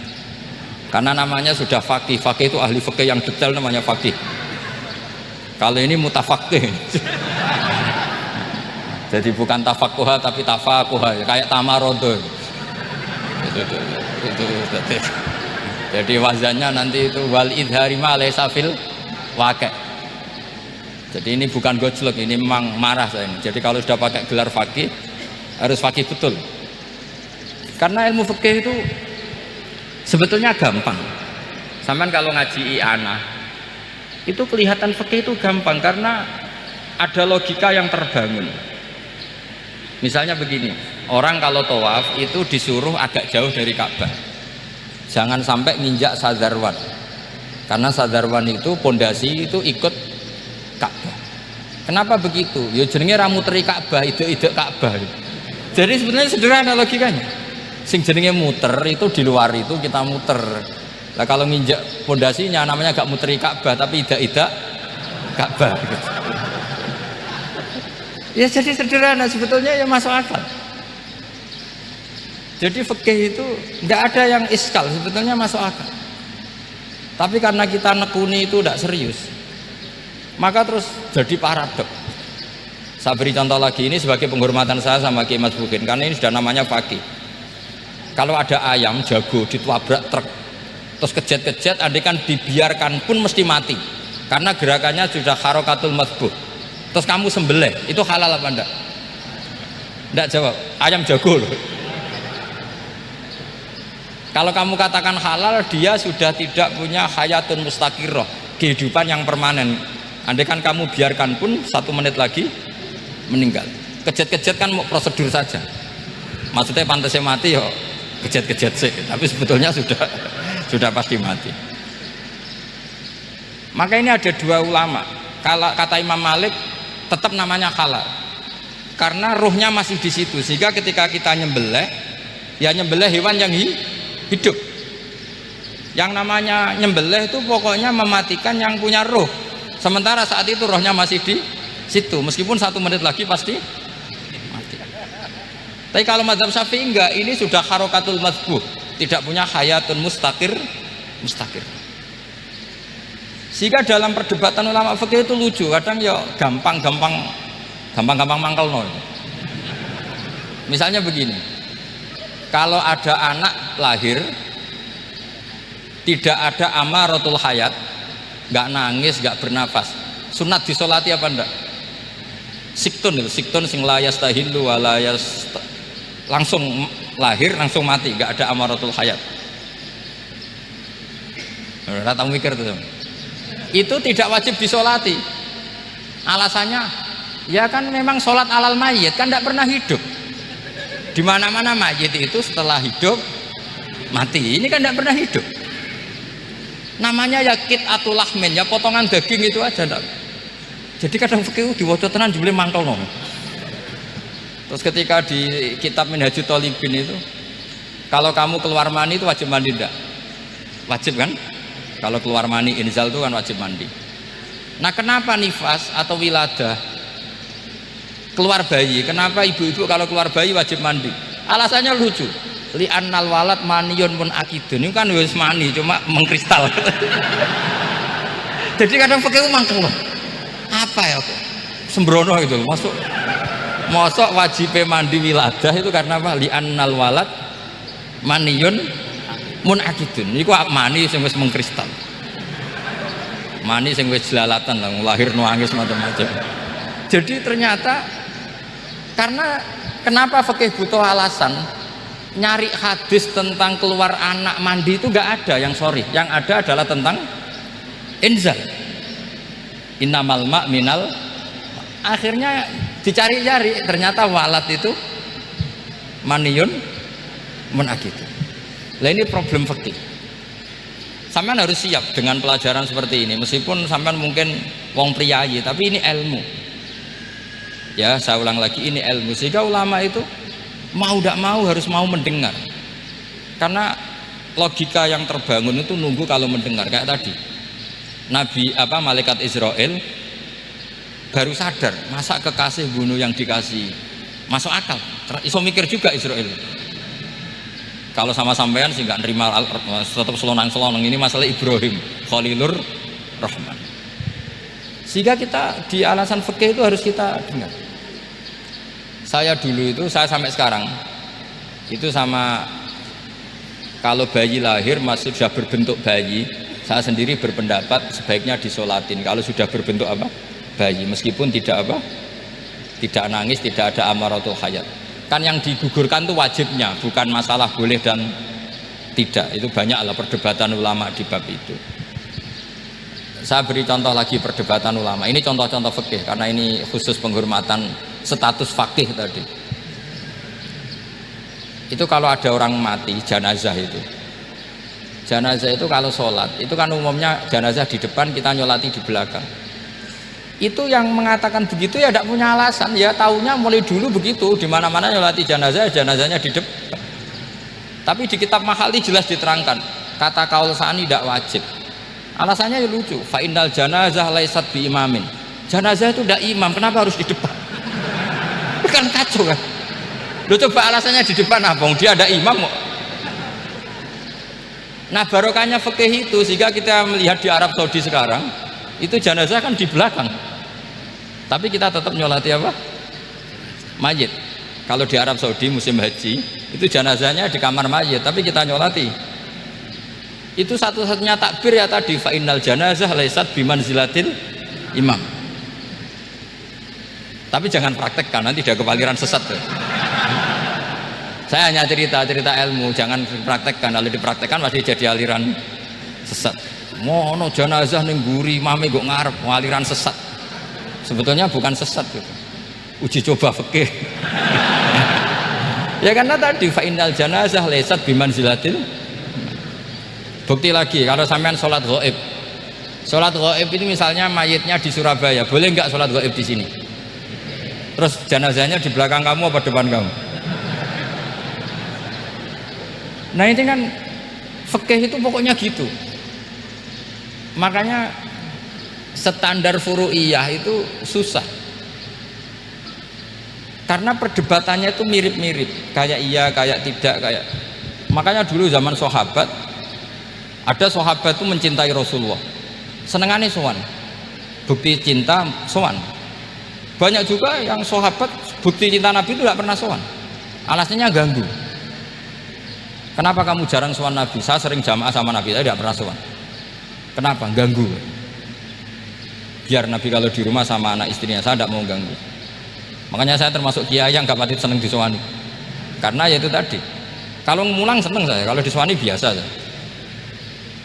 karena namanya sudah faqih. Faqih itu ahli fikih yang detail, namanya faqih. Kalau ini mutafaqih. Jadi bukan tafakuha tapi tafakuha, kayak tamarodo itu. Jadi wazannya nanti itu wal idhari ma laysa fil waqi'. Jadi ini bukan gojlok, ini memang marah saya ini. Jadi kalau sudah pakai gelar fakih harus fakih betul. Karena ilmu fikih itu sebetulnya gampang. Sampai kalau ngaji i'anah itu kelihatan fikih itu gampang karena ada logika yang terbangun. Misalnya begini, orang kalau tawaf itu disuruh agak jauh dari Ka'bah. Jangan sampai nginjak sadarwan. Karena sadarwan itu pondasi itu ikut Ka'bah. Kenapa begitu? Ya jenenge ra muteri Ka'bah, ide-ide Ka'bah. Jadi sebenarnya sederhana logikanya. Sing jenenge muter itu di luar itu kita muter. Nah kalau nginjak pondasinya namanya gak muteri Ka'bah tapi ide-ide Ka'bah. Ya jadi sederhana sebetulnya, ya masuk akal. Jadi fikih itu enggak ada yang iskal, sebetulnya masuk akal. Tapi karena kita nekuni itu tidak serius, maka terus jadi paradok. Saya beri contoh lagi, ini sebagai penghormatan saya sama Kiai Mas Bukin, karena ini sudah namanya fakih. Kalau ada ayam jago ditabrak truk terus kejet-kejet, andai kan dibiarkan pun mesti mati karena gerakannya sudah harokatul madbuh. Terus kamu sembelih, itu halal apa enggak? Enggak jawab, ayam jago loh. Kalau kamu katakan halal, dia sudah tidak punya hayatun mustaqirroh, kehidupan yang permanen. Andai kan kamu biarkan pun 1 menit lagi meninggal. Kejet-kejet kan mau prosedur saja, maksudnya pantasnya mati yo kejet-kejet sih, tapi sebetulnya sudah pasti mati. Maka ini ada 2 ulama. Kalau kata Imam Malik tetap namanya halal karena ruhnya masih di situ, sehingga ketika kita nyembelih ya nyembelih hewan yang hidup. Yang namanya nyembelih itu pokoknya mematikan yang punya ruh, sementara saat itu rohnya masih di situ, meskipun 1 menit lagi pasti mati. Tapi kalau mazhab Syafi'i enggak, ini sudah harokatul madbuh, tidak punya hayatun mustaqir. Sehingga dalam perdebatan ulama fikih itu lucu, kadang ya gampang-gampang gampang-gampang mangkel no. Misalnya begini, kalau ada anak lahir tidak ada amaratul hayat, nggak nangis, nggak bernafas, sunat disolati apa enggak? Siktun itu, siktun sing layas tahillu walayas, langsung lahir langsung mati, nggak ada amaratul hayat. Rata mikir tuh, itu tidak wajib disolati. Alasannya, ya kan memang sholat alal mayit kan tidak pernah hidup. Di mana-mana mayit itu setelah hidup mati. Ini kan tidak pernah hidup. Namanya ya qit'atul lahmin, ya potongan daging itu aja. Enggak. Jadi kadang fikih diwaca tenan jebule mangkel no. Terus ketika di kitab Minhajut Thalibin itu, kalau kamu keluar mani itu wajib mandi enggak? Wajib kan? Kalau keluar mani inzal itu kan wajib mandi. Nah, kenapa nifas atau wiladah keluar bayi? Kenapa ibu-ibu kalau keluar bayi wajib mandi? Alasannya lucu. Li'annal walad maniyun mun akidun. Ini kan wis mani cuma mengkristal. Jadi kadang fikih mangkel. Apa ya kok? Sembrono gitu. Masuk wajib mandi wiladah itu karena apa? Li'annal walad maniyun mun akidun. Iku mani sing wis mengkristal. Mani sing wis jelalatan lah, lahir nangis macam-macam. Jadi ternyata karena kenapa fikih butuh alasan nyari hadis tentang keluar anak mandi itu nggak ada yang sorry, yang ada adalah tentang inzal, innamal ma' minal. Akhirnya dicari-cari ternyata walad itu maniyun munakid. Lah ini problem fikih. Sampean harus siap dengan pelajaran seperti ini, meskipun sampean mungkin wong priayi, tapi ini ilmu. Ya, saya ulang lagi, ini ilmu. Sehingga ulama itu mau tidak mau harus mau mendengar. Karena logika yang terbangun itu nunggu kalau mendengar. Kayak tadi, malaikat Israel baru sadar, masa kekasih bunuh yang dikasih, masuk akal. Iso mikir juga Israel. Kalau sama sampean sih nggak nerima, tetap selonang-selonang. Ini masalah Ibrahim Khalilur Rahman. Sehingga kita di alasan fikih itu harus kita dengar. Saya dulu itu, saya sampai sekarang itu sama, kalau bayi lahir masih sudah berbentuk bayi, saya sendiri berpendapat sebaiknya disolatin. Kalau sudah berbentuk apa? Bayi, meskipun tidak apa? Tidak nangis, tidak ada amaratul hayat. Kan yang digugurkan itu wajibnya, bukan masalah boleh dan tidak. Itu banyaklah perdebatan ulama di bab itu. Saya beri contoh lagi perdebatan ulama. Ini contoh-contoh fikih karena ini khusus penghormatan status fakih tadi. Itu kalau ada orang mati jenazah itu. Jenazah itu kalau sholat, itu kan umumnya jenazah di depan, kita nyolati di belakang. Itu yang mengatakan begitu ya tidak punya alasan, ya taunya mulai dulu begitu, di mana-mana nyolati jenazah, jenazahnya di depan. Tapi di kitab Mahali jelas diterangkan, kata kaul sani tidak wajib. Alasannya ya lucu, fa innal janazah laisat bi imamin. Jenazah itu tidak imam, kenapa harus di depan? Kan kacau kan? Lu coba alasannya di depan apa? Dia ada imam kok. Nah, barokahnya fikih itu, sehingga kita melihat di Arab Saudi sekarang itu jenazah kan di belakang, tapi kita tetap nyolati apa? Mayit. Kalau di Arab Saudi musim haji itu jenazahnya di kamar mayit, tapi kita nyolati. Itu satu-satunya takbir ya tadi, fa innal janazah laisat bimanzilatil imam. Tapi jangan praktekkan, nanti dia kepaliran sesat tuh. Saya hanya cerita ilmu, jangan dipraktekkan. Kalau dipraktekkan pasti jadi aliran sesat. Mono jenazah ning mburi mame kok ngarep aliran sesat. Sebetulnya bukan sesat gitu. Uji coba fikih. Ya karena tadi fa innal janazah laisat bimanzilatil. Bukti lagi kalau sampean sholat ghaib. Sholat ghaib ini misalnya mayitnya di Surabaya, boleh nggak sholat ghaib di sini? Terus jenazahnya di belakang kamu apa depan kamu? Nah ini kan fikih itu pokoknya gitu. Makanya standar furu'iyah itu susah karena perdebatannya itu mirip-mirip, kayak iya, kayak tidak, kayak. Makanya dulu zaman sahabat, ada sahabat itu mencintai Rasulullah, senengannya sowan, bukti cinta sowan. Banyak juga yang sahabat bukti cinta Nabi itu tidak pernah sowan. Alasannya ganggu. Kenapa kamu jarang sowan Nabi? Saya sering jamaah sama Nabi, saya tidak pernah sowan. Kenapa? Ganggu. Biar Nabi kalau di rumah sama anak istrinya, saya tidak mau ganggu. Makanya saya termasuk kiai yang gak pati seneng disowani. Karena ya itu tadi. Kalau mulang seneng saya, kalau disowani biasa saya.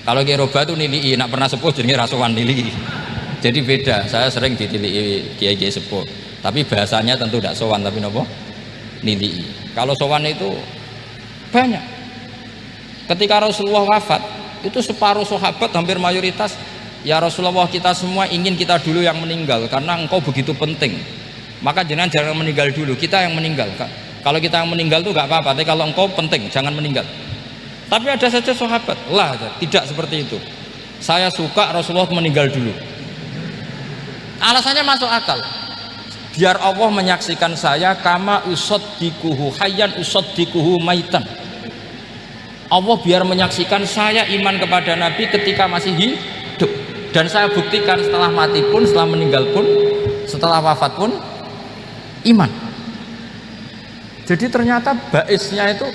Kalau kiai roba itu nilai, nak pernah sepuh jadi rasuan nilai. Jadi beda. Saya sering ditilii kiai-kiai sepuh. Tapi bahasanya tentu tidak sowan, tapi nopo nilai. Kalau sowan itu banyak. Ketika Rasulullah wafat, itu separuh sahabat hampir mayoritas, ya Rasulullah, kita semua ingin kita dulu yang meninggal karena engkau begitu penting. Maka jangan meninggal dulu, kita yang meninggal. Kalau kita yang meninggal itu nggak apa-apa, tapi kalau engkau penting jangan meninggal. Tapi ada saja sahabat lah, tidak seperti itu. Saya suka Rasulullah meninggal dulu. Alasannya masuk akal. Biar Allah menyaksikan saya kama usaddikuhu hayyan usaddikuhu maitan. Allah biar menyaksikan saya iman kepada Nabi ketika masih hidup, dan saya buktikan setelah mati pun, setelah meninggal pun, setelah wafat pun iman. Jadi ternyata baisnya itu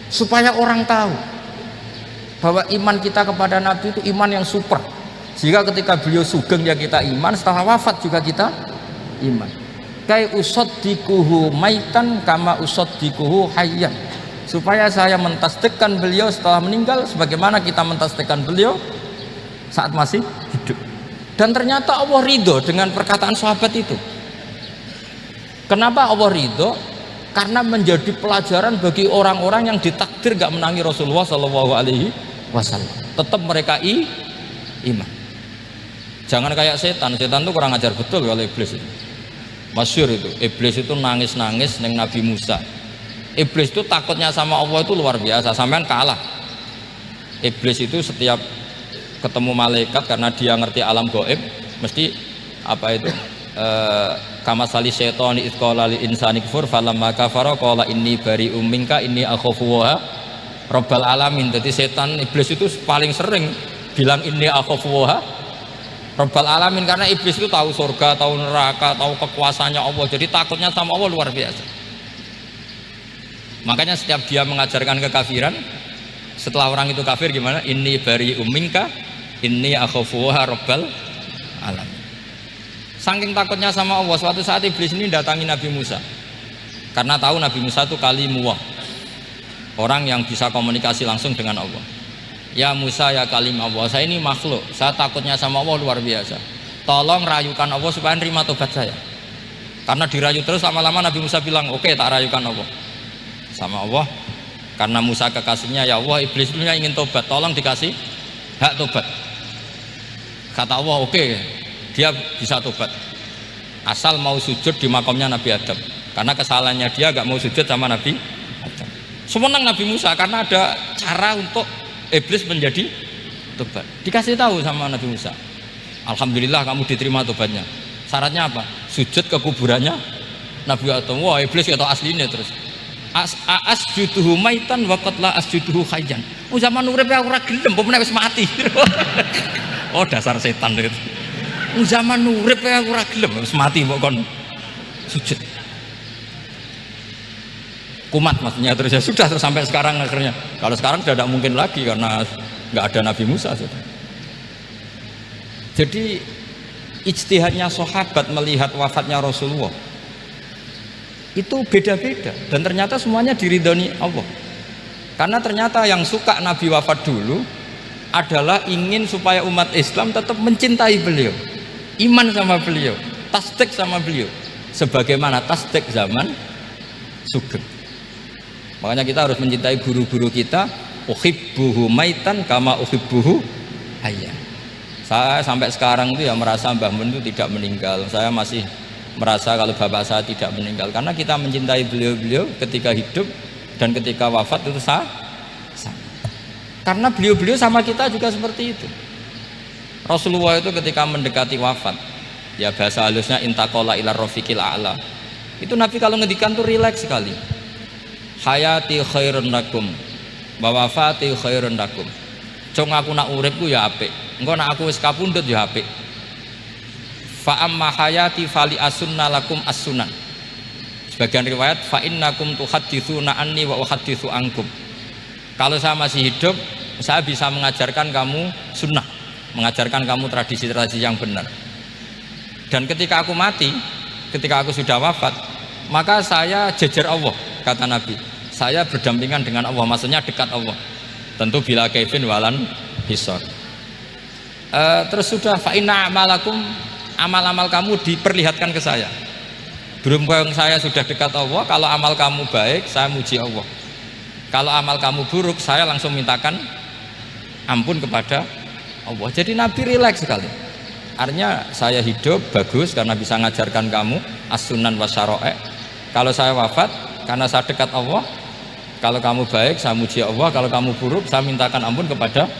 supaya orang tahu bahwa iman kita kepada Nabi itu iman yang super, sehingga ketika beliau sugeng ya kita iman, setelah wafat juga kita iman. Kai usaddikuhu maitan kama usaddikuhu hayyan, supaya saya mentasdikkan beliau setelah meninggal sebagaimana kita mentasdikkan beliau saat masih hidup. Dan ternyata Allah ridho dengan perkataan sahabat itu. Kenapa Allah ridho? Karena menjadi pelajaran bagi orang-orang yang ditakdir gak menangi Rasulullah SAW. Tetap mereka iman. Jangan kayak setan. Setan itu kurang ajar betul kalau iblis itu. Masyhur itu. Iblis itu nangis-nangis neng Nabi Musa. Iblis itu takutnya sama Allah itu luar biasa. Sampean kalah. Iblis itu setiap ketemu malaikat, karena dia ngerti alam gaib, mesti apa itu? Kama sali syaitani id qala lil insani kfur falamma kafara qala inni bari'um minka inni akhafu wa rabbal alamin. Jadi setan iblis itu paling sering bilang inni akhafu wa rabbal alamin, karena iblis itu tahu surga, tahu neraka, tahu kekuasaannya Allah. Jadi takutnya sama Allah luar biasa. Makanya setiap dia mengajarkan kekafiran, setelah orang itu kafir gimana? Inni bari'um minka inni akhafu wa rabbal alamin. Saking takutnya sama Allah, suatu saat iblis ini datangi Nabi Musa karena tahu Nabi Musa itu kalimullah, orang yang bisa komunikasi langsung dengan Allah. Ya Musa, ya kalim Allah, saya ini makhluk, saya takutnya sama Allah luar biasa, tolong rayukan Allah supaya nerima tobat saya. Karena dirayu terus, lama-lama Nabi Musa bilang oke, tak rayukan Allah sama Allah. Karena Musa kekasihnya, ya Allah, iblis dulunya ingin tobat, tolong dikasih hak tobat. Kata Allah oke, dia bisa tobat asal mau sujud di makamnya Nabi Adam, karena kesalahannya dia gak mau sujud sama Nabi Adam. Semenang Nabi Musa karena ada cara untuk iblis menjadi tobat. Dikasih tahu sama Nabi Musa, alhamdulillah kamu diterima tobatnya. Syaratnya apa? Sujud ke kuburannya Nabi Adam. Wah, iblis kata aslinya terus asjuduhu maitan wa qad la asjuduhu hayyan. Oh, zaman urip aku ora gelem, pomene wis mati. Oh, dasar setan itu. Zaman urip aku ora gelem, wis mati kok kon sujud. Kumat maksudnya terus, ya sudah, terus sampai sekarang akhirnya. Kalau sekarang sudah tidak mungkin lagi karena nggak ada Nabi Musa sudah. Jadi ijtihadnya sahabat melihat wafatnya Rasulullah itu beda-beda, dan ternyata semuanya diridhoni Allah. Karena ternyata yang suka Nabi wafat dulu adalah ingin supaya umat Islam tetap mencintai beliau, iman sama beliau, tasdik sama beliau, sebagaimana tasdik zaman sugeng. Makanya kita harus mencintai guru-guru kita. Uhibbuhu maitan kama uhibbuhu hayyan. Saya sampai sekarang itu ya merasa Mbah Mun itu tidak meninggal. Saya masih merasa kalau bapak saya tidak meninggal, karena kita mencintai beliau-beliau ketika hidup dan ketika wafat itu sama. Karena beliau-beliau sama kita juga seperti itu. Rasulullah itu ketika mendekati wafat, ya bahasa halusnya intaqala ila rafiqil a'la. Itu Nabi kalau ngedikan tuh rileks sekali. Hayati khairun lakum wa wafati khairun lakum. Cung aku nak urip ku ya apik, engko nak aku wis kapundhut ya apik. fa amma hayati fali asunna lakum as-sunan. Sebagian riwayat fa innakum tuhadditsuna anni wa uhadditsu ankum. Kalau saya masih hidup, saya bisa mengajarkan kamu sunnah, mengajarkan kamu tradisi-tradisi yang benar. Dan ketika aku mati, ketika aku sudah wafat, maka saya jejer Allah, kata Nabi. Saya berdampingan dengan Allah, maksudnya dekat Allah. Tentu bila kaifin walan hisor. Terus sudah fa inna amalakum, amal-amal kamu diperlihatkan ke saya. Berhubung saya sudah dekat Allah, kalau amal kamu baik, saya muji Allah. Kalau amal kamu buruk, saya langsung mintakan ampun kepada Allah. Jadi Nabi rileks sekali. Artinya saya hidup bagus karena bisa mengajarkan kamu as-sunan wasyara'i. Kalau saya wafat karena saya dekat Allah. Kalau kamu baik, saya muji Allah. Kalau kamu buruk, saya mintakan ampun kepada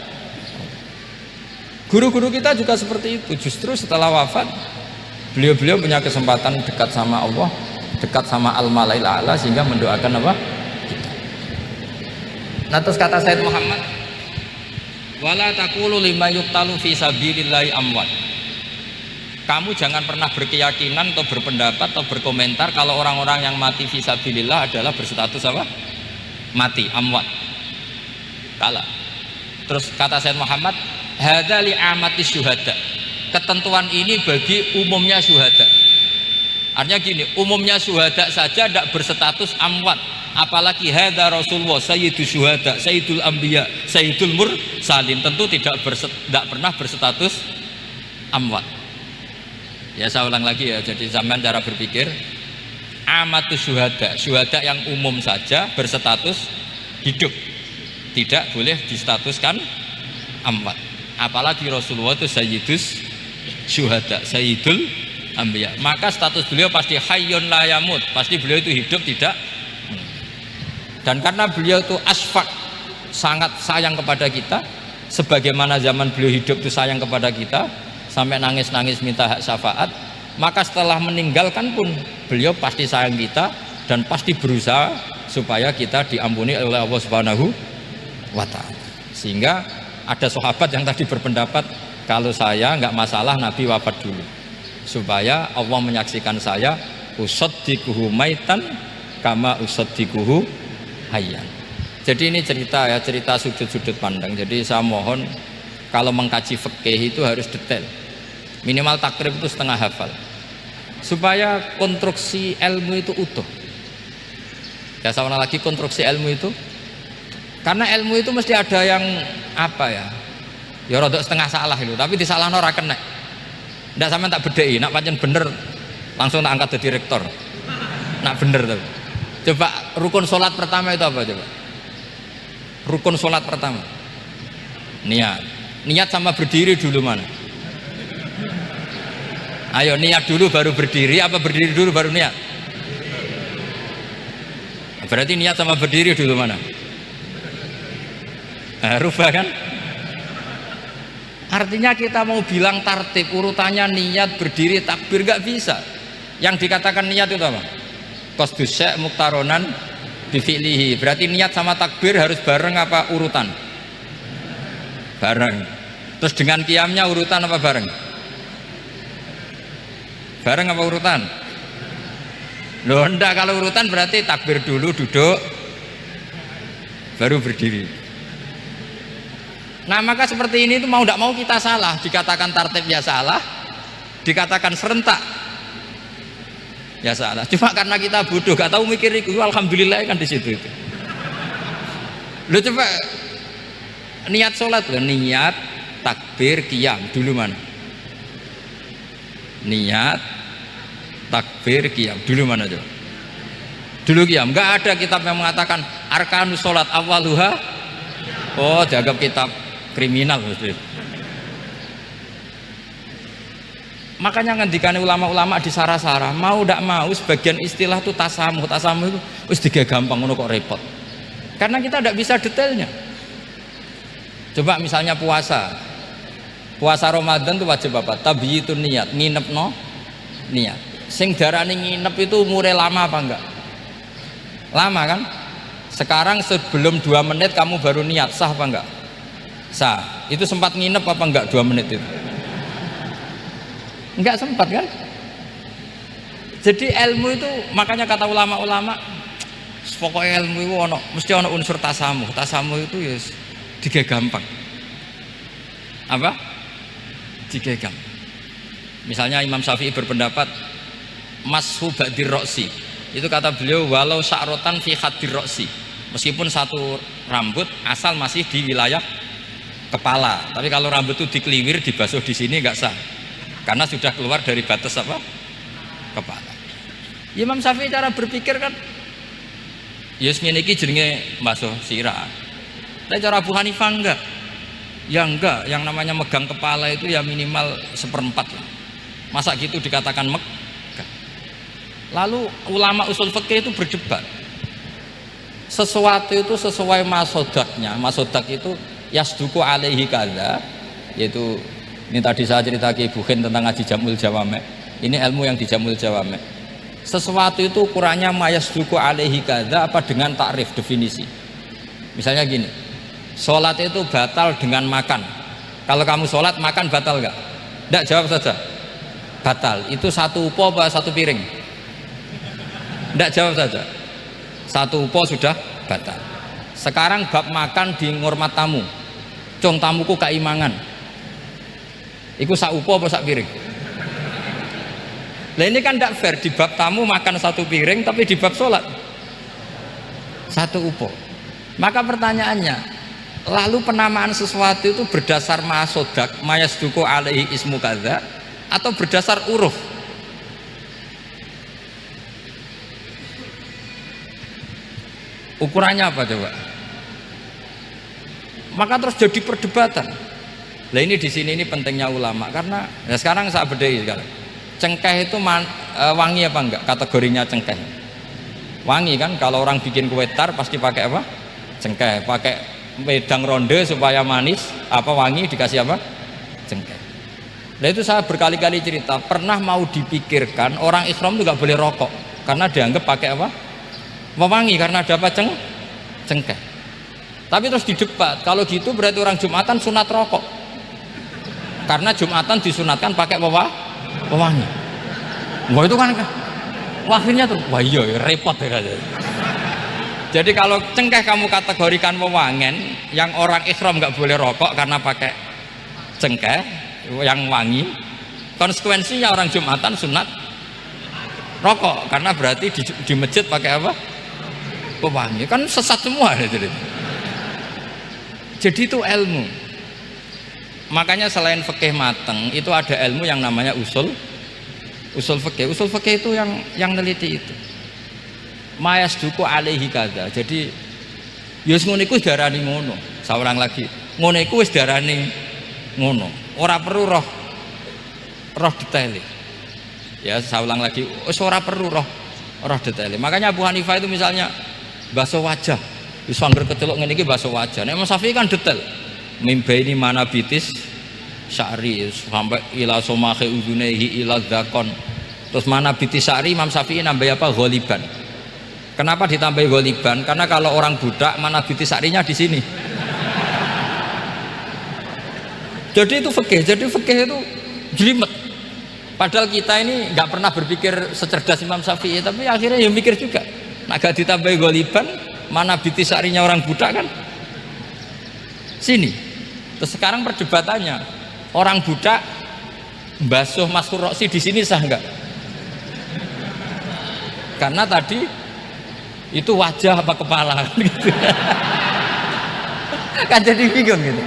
guru-guru kita juga seperti itu. Justru setelah wafat, beliau-beliau punya kesempatan dekat sama Allah, dekat sama al-malail a'la, sehingga mendoakan apa? Kita. Nah, terus kata Sayyid Muhammad, wala taqulu lima yuqtalu fi sabilillahi amwat. Kamu jangan pernah berkeyakinan atau berpendapat atau berkomentar kalau orang-orang yang mati fi sabilillah adalah berstatus apa? Mati, amwat. Kalah. Terus kata Sayyid Muhammad, hadza li amati syuhada. Ketentuan ini bagi umumnya syuhada. Artinya gini, umumnya syuhada saja tidak berstatus amwat, apalagi hadza Rasulullah sayyidul syuhada, sayyidul anbiya, sayyidul mursalin, tentu tidak pernah berstatus amwat. Ya, saya ulang lagi ya, jadi zaman cara berpikir amatus syuhada, syuhada yang umum saja berstatus hidup, tidak boleh distatuskan amwat, apalagi Rasulullah itu sayyidus syuhada, sayyidul anbiya, maka status beliau pasti hayyun la yamut, pasti beliau itu hidup tidak. Dan karena beliau itu asfaq, sangat sayang kepada kita, sebagaimana zaman beliau hidup itu sayang kepada kita sampai nangis-nangis minta hak syafaat, maka setelah meninggalkan pun beliau pasti sayang kita dan pasti berusaha supaya kita diampuni oleh Allah Subhanahu wa ta'ala. Sehingga ada sahabat yang tadi berpendapat, kalau saya nggak masalah Nabi wafat dulu, supaya Allah menyaksikan saya usaddiquhu maitan kama usaddiquhu hayyan. Jadi ini cerita ya, cerita sudut-sudut pandang. Jadi saya mohon kalau mengkaji fikih itu harus detail, minimal takrib itu setengah hafal, supaya konstruksi ilmu itu utuh. Ya, sama lagi konstruksi ilmu itu, karena ilmu itu mesti ada yang apa ya, ya rodok setengah salah itu, tapi disalahno ora kena. Ndak sampean tak bedheki, nak pancen bener langsung tak angkat jadi rektor. Nak bener tuh. Coba rukun sholat pertama itu apa coba? Rukun sholat pertama. Niat. Niat sama berdiri dulu mana? Ayo niat dulu baru berdiri, apa berdiri dulu baru niat? Berarti niat sama berdiri dulu mana? Rubah kan? Artinya kita mau bilang tartib urutannya niat, berdiri, takbir, gak bisa. Yang dikatakan niat itu apa? Qasdus syai' muqtaronan bifi'lihi. Berarti niat sama takbir harus bareng apa urutan? Bareng. Terus dengan qiyamnya urutan apa bareng? Bareng apa urutan? Loh enggak, kalau urutan berarti takbir dulu, duduk, baru berdiri. Nah maka seperti ini itu mau tidak mau kita salah, dikatakan tartib ya salah, dikatakan serentak ya salah. Cuma karena kita bodoh, gak tahu mikir itu, alhamdulillah kan di situ itu. Lo coba niat sholat, niat, takbir, qiyam dulu mana? Niat, takbir, qiyam dulu mana coba? Dulu qiyam. Nggak ada kitab yang mengatakan arkanus sholat awaluha. Oh, dianggap kitab kriminal. Makanya ngendikane ulama-ulama di sarah-sarah, mau tidak mau sebagian istilah itu tasamuh itu wis digawe gampang, ngono kok repot. Karena kita tidak bisa detailnya. Coba misalnya puasa Ramadan itu wajib apa? Tabyitun niat, nginep no niat. Sing darani nginep itu umure lama apa enggak? Lama kan? Sekarang sebelum 2 menit kamu baru niat, sah apa enggak? Sah. Itu sempat nginep apa enggak 2 menit itu? Enggak sempat kan. Jadi ilmu itu makanya kata ulama-ulama pokoknya ilmu itu mesti ono unsur tasamuh. Tasamuh itu ya tiga gampang. Apa? Tiga gampang. Misalnya Imam Syafi'i berpendapat mashu ba'dir roksi, itu kata beliau walau sa'rotan fi hadir roksi, meskipun satu rambut asal masih di wilayah kepala, tapi kalau rambut itu dikeliwir dibasuh di sini nggak sah karena sudah keluar dari batas apa kepala. Imam Syafi'i cara berpikir kan yes ngene iki jenenge basuh sirah, tapi cara Abu Hanifah enggak, ya enggak, yang namanya megang kepala itu ya minimal 1/4 lah. Masa gitu dikatakan megah? Lalu ulama usul fikih itu berdebat. Sesuatu itu sesuai masodaknya. Masodak itu yasduku alaihi kadza, yaitu ini tadi saya cerita ke Ibu Khen tentang ngaji Jamul Jawame. Ini ilmu yang di Jamul Jawame. Sesuatu itu ukurannya mayasduku alaihi kadza apa dengan takrif definisi. Misalnya gini, sholat itu batal dengan makan. Kalau kamu sholat makan batal nggak? Nggak, jawab saja. Batal. Itu satu upo apa satu piring? Nggak, jawab saja. Satu upo sudah batal. Sekarang bab makan di ngurmat tamu. Cung tamuku keimangan. Iku sak upo apa sak piring? Lah ini kan tidak fair, di bab tamu makan satu piring tapi di bab sholat satu upo. Maka pertanyaannya, lalu penamaan sesuatu itu berdasar masodak mayasduku alaihi ismu kadza atau berdasar uruf? Ukurannya apa coba? Maka terus jadi perdebatan. Nah ini di sini ini pentingnya ulama karena ya sekarang saya bedai sekarang. Cengkeh itu wangi apa enggak? Kategorinya cengkeh. Wangi kan, kalau orang bikin kue tar pasti pakai apa? Cengkeh. Pakai wedang ronde supaya manis, apa wangi dikasih apa? Cengkeh. Nah itu saya berkali-kali cerita, pernah mau dipikirkan orang ihram itu nggak boleh rokok karena dianggap pakai apa? Mewangi karena ada apa? Cengkeh. Tapi terus didebat, kalau gitu berarti orang Jumatan sunat rokok karena Jumatan disunatkan pakai pewangi. Wah itu kan akhirnya tuh, wah iya repot ya. Jadi kalau cengkeh kamu kategorikan wewangen, yang orang ihram nggak boleh rokok karena pakai cengkeh yang wangi, konsekuensinya orang Jumatan sunat rokok karena berarti di masjid pakai apa? Pewangi. Kan sesat semua ya, jadi itu ilmu. Makanya selain fikih mateng itu ada ilmu yang namanya usul fikih. Usul fikih itu yang neliti itu mayasduku alaihi kadza. Jadi yus ngono iku darani ngono. Saurang lagi ngono iku wis darani ngono, ora perlu roh detail. Ya saya ulang lagi, ora perlu roh detail. Makanya Abu Hanifah itu misalnya basuh wajah, wis angger kecelok ngene iki basuh wajah. Nek Imam Syafi'i kan detail, mimbaini mana bitis sya'ri sampai ila somahe udunehi ila dzakon. Terus mana bitis sya'ri Imam Syafi'i nambah apa? Ghaliban. Kenapa ditambah ghaliban? Karena kalau orang budak mana bitis sya'rinya di sini. Jadi itu fikih. Jadi fikih itu jelimet. Padahal kita ini nggak pernah berpikir secerdas Imam Syafi'i, tapi akhirnya ya mikir juga. Nah, gak ditambah ghaliban, mana bitis sya'rinya orang budak kan? Sini. Terus sekarang perdebatannya, orang budak basuh maskur roksi di sini sah nggak? Karena tadi itu wajah apa kepala kan gitu. Kan jadi bingung gitu.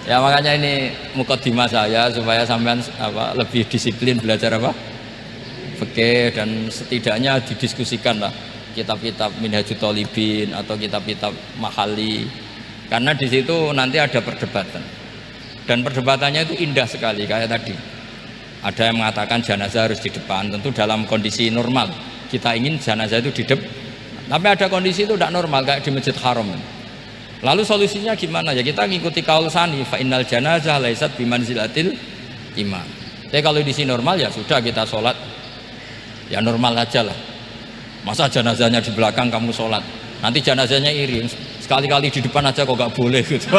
Ya makanya ini mukadimah saya supaya sampean lebih disiplin belajar apa? Fikih, dan setidaknya didiskusikan lah kitab-kitab Minhajut Thalibin atau kitab-kitab Mahali, karena di situ nanti ada perdebatan dan perdebatannya itu indah sekali. Kayak tadi ada yang mengatakan jenazah harus di depan, tentu dalam kondisi normal kita ingin jenazah itu di depan, tapi ada kondisi itu tidak normal kayak di Masjid Haram. Lalu solusinya gimana? Ya kita ngikuti kaul sani, fa innal janazah laisat bimanzilatil imam. Tapi kalau di sini normal ya sudah, kita sholat ya normal aja lah. Masa jenazahnya di belakang kamu sholat, nanti jenazahnya iri, sekali-kali di depan aja kok gak boleh gitu.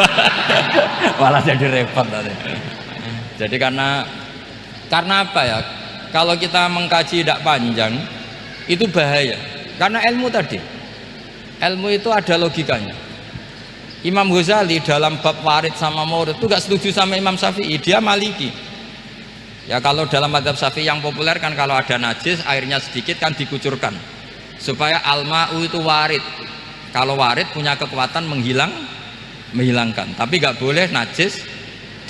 Malah jadi repot nanti. Jadi karena apa ya? Kalau kita mengkaji tidak panjang itu bahaya. Karena ilmu tadi, ilmu itu ada logikanya. Imam Ghazali dalam bab warid sama maurud itu gak setuju sama Imam Syafi'i, dia Maliki. Ya kalau dalam mazhab Syafi'i yang populer kan kalau ada najis airnya sedikit kan dikucurkan supaya al-ma'u itu warid. Kalau warid punya kekuatan menghilangkan. Tapi gak boleh najis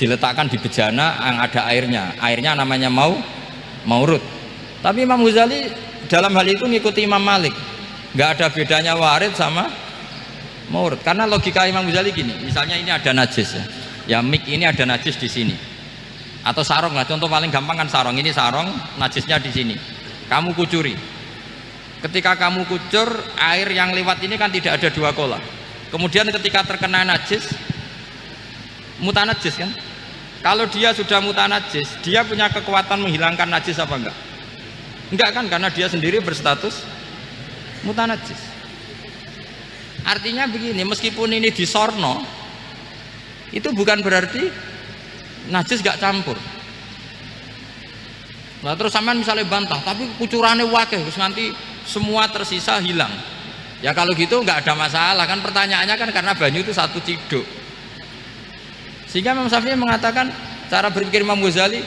diletakkan di bejana yang ada airnya. Airnya namanya maurud. Tapi Imam Ghazali dalam hal itu ngikuti Imam Malik. Gak ada bedanya warid sama maurud. Karena logika Imam Ghazali gini, misalnya ini ada najis ya. Ya mik ini ada najis di sini. Atau sarong lah, contoh paling gampang kan sarong. Ini sarong, najisnya di sini. Kamu kucuri. Ketika kamu kucur, air yang lewat ini kan tidak ada dua kola. Kemudian ketika terkena najis, mutanajis kan? Kalau dia sudah mutanajis, dia punya kekuatan menghilangkan najis apa enggak? Enggak kan, karena dia sendiri berstatus mutanajis. Artinya begini, meskipun ini disorno, itu bukan berarti najis gak campur. Nah terus sampean misalnya bantah, tapi kucurannya wakil, terus nanti semua tersisa hilang. Ya kalau gitu nggak ada masalah kan, pertanyaannya kan karena banyu itu satu ciduk. Sehingga Imam Syafi'i mengatakan cara berpikir Imam Ghazali,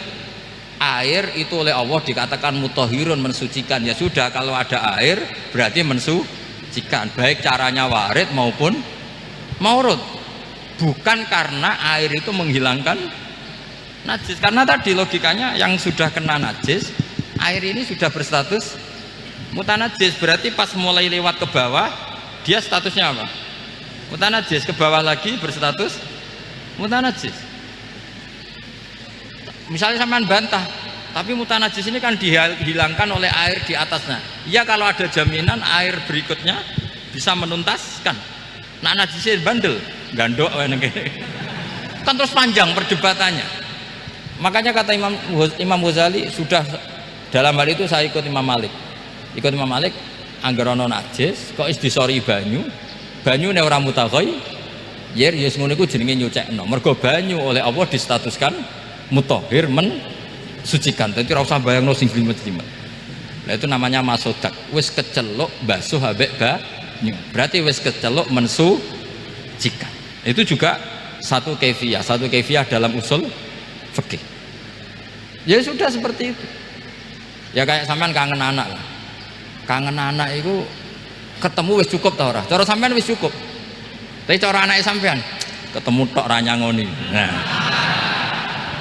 air itu oleh Allah dikatakan mutahhirun, mensucikan. Ya sudah, kalau ada air berarti mensucikan, baik caranya warid maupun maurud. Bukan karena air itu menghilangkan najis, karena tadi logikanya yang sudah kena najis, air ini sudah berstatus mutanajis, berarti pas mulai lewat ke bawah dia statusnya apa? Mutanajis, ke bawah lagi berstatus mutanajis. Misalnya sampean bantah, tapi mutanajis ini kan dihilangkan oleh air di atasnya. Ya kalau ada jaminan air berikutnya bisa menuntaskan. Nah najisnya bandel, gandok kan terus panjang perdebatannya. Makanya kata Imam Ghazali, sudah dalam hal itu saya ikut Imam Malik. Ikut Imam Malik, anggar ana najis kok is disori banyu ne ora mutaghayyir, ya ngono iku jenenge nyucekno. Mergo banyu oleh Allah distatuskan mutahhir, mensucikan. Dadi ora usah bayangno sing jlimet-jlimet. Nah itu namanya masodak. Wis keceluk basuh ambek banyu. Berarti wis keceluk mensucikan. Itu juga satu kefiah dalam usul fikih. Ya sudah seperti itu. Ya kayak sampean kangen anak lah. Kangen anak itu ketemu wis cukup ta ora? Cara sampean wis cukup. Tapi cara anake sampean ketemu tok ra nyangoni. Nah.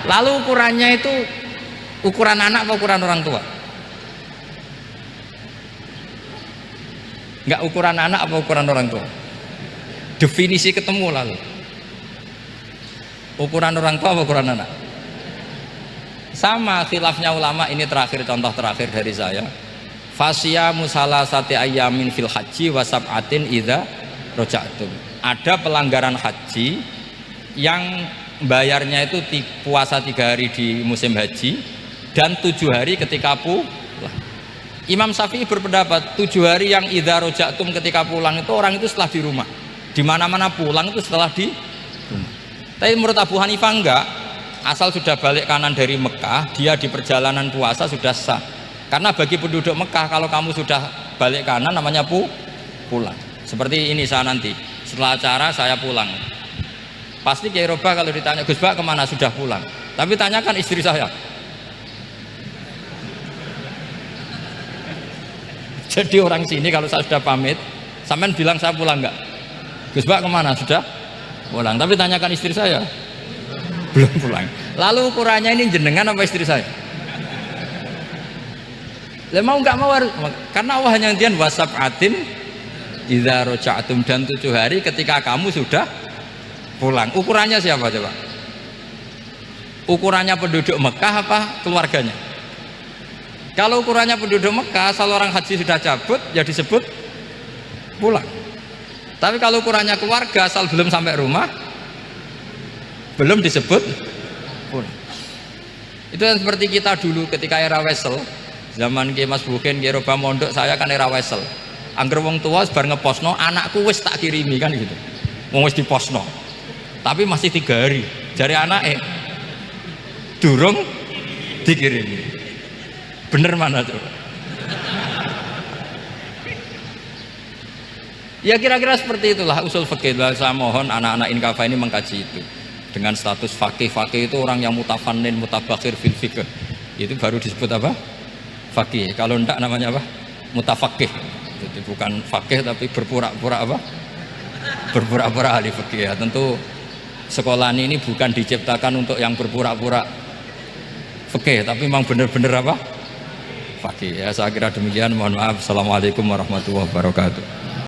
Lalu ukurannya itu ukuran anak apa ukuran orang tua? Enggak ukuran anak apa ukuran orang tua? Definisi ketemu lalu. Ukuran orang tua apa ukuran anak? Sama khilafnya ulama. Ini terakhir, contoh terakhir dari saya. Fasyamu salasati ayyamin fil haji wa sab'atin idza raja'tum. Ada pelanggaran haji yang bayarnya itu puasa 3 hari di musim haji dan 7 hari ketika pulang. Imam Syafi'i berpendapat 7 hari yang idza raja'tum ketika pulang itu orang itu setelah di rumah. Di mana-mana pulang itu setelah di rumah. Tapi menurut Abu Hanifah enggak. Asal sudah balik kanan dari Mekah, dia di perjalanan puasa sudah sah. Karena bagi penduduk Mekah, kalau kamu sudah balik kanan namanya pulang. Seperti ini saya nanti, setelah acara saya pulang. Pasti Kiai Roba kalau ditanya, Gus Bak kemana? Sudah pulang. Tapi tanyakan istri saya. Jadi orang sini kalau saya sudah pamit, sampean bilang saya pulang enggak? Gus Bak kemana? Sudah pulang. Tapi tanyakan istri saya. Belum pulang. Lalu ukurannya ini jenengan apa istri saya? Lah mau nggak mau, karena Allah hanya ngendian wasab'atin idza raja'tum, dan 7 hari ketika kamu sudah pulang. Ukurannya siapa coba? Ukurannya penduduk Mekah apa keluarganya? Kalau ukurannya penduduk Mekah, asal orang haji sudah cabut ya disebut pulang. Tapi kalau ukurannya keluarga, asal belum sampai rumah belum disebut pulang. Itu yang seperti kita dulu ketika era Wesel, zaman Ki Mas Bukin, Ki Roba Mondok, saya kan era Wesel. Angger wong tua bar ngeposno, anakku wis tak kirimi kan gitu. Wong wis diposno. Tapi masih 3 hari. Jari anake, durung dikirimi. Bener mana coba? Ya kira-kira seperti itulah usul fikih. Saya mohon anak-anak Inkafa ini mengkaji itu. Dengan status fakih itu orang yang mutafannin, mutabakhir fil fikih. Itu baru disebut apa? Fakih. Kalau enggak namanya apa? Mutafakih. Jadi bukan fakih tapi berpura-pura apa? Berpura-pura ahli fikih. Ya, tentu sekolah ini bukan diciptakan untuk yang berpura-pura fikih, tapi memang benar-benar apa? Fakih. Ya, saya kira demikian. Mohon maaf. Assalamualaikum warahmatullahi wabarakatuh.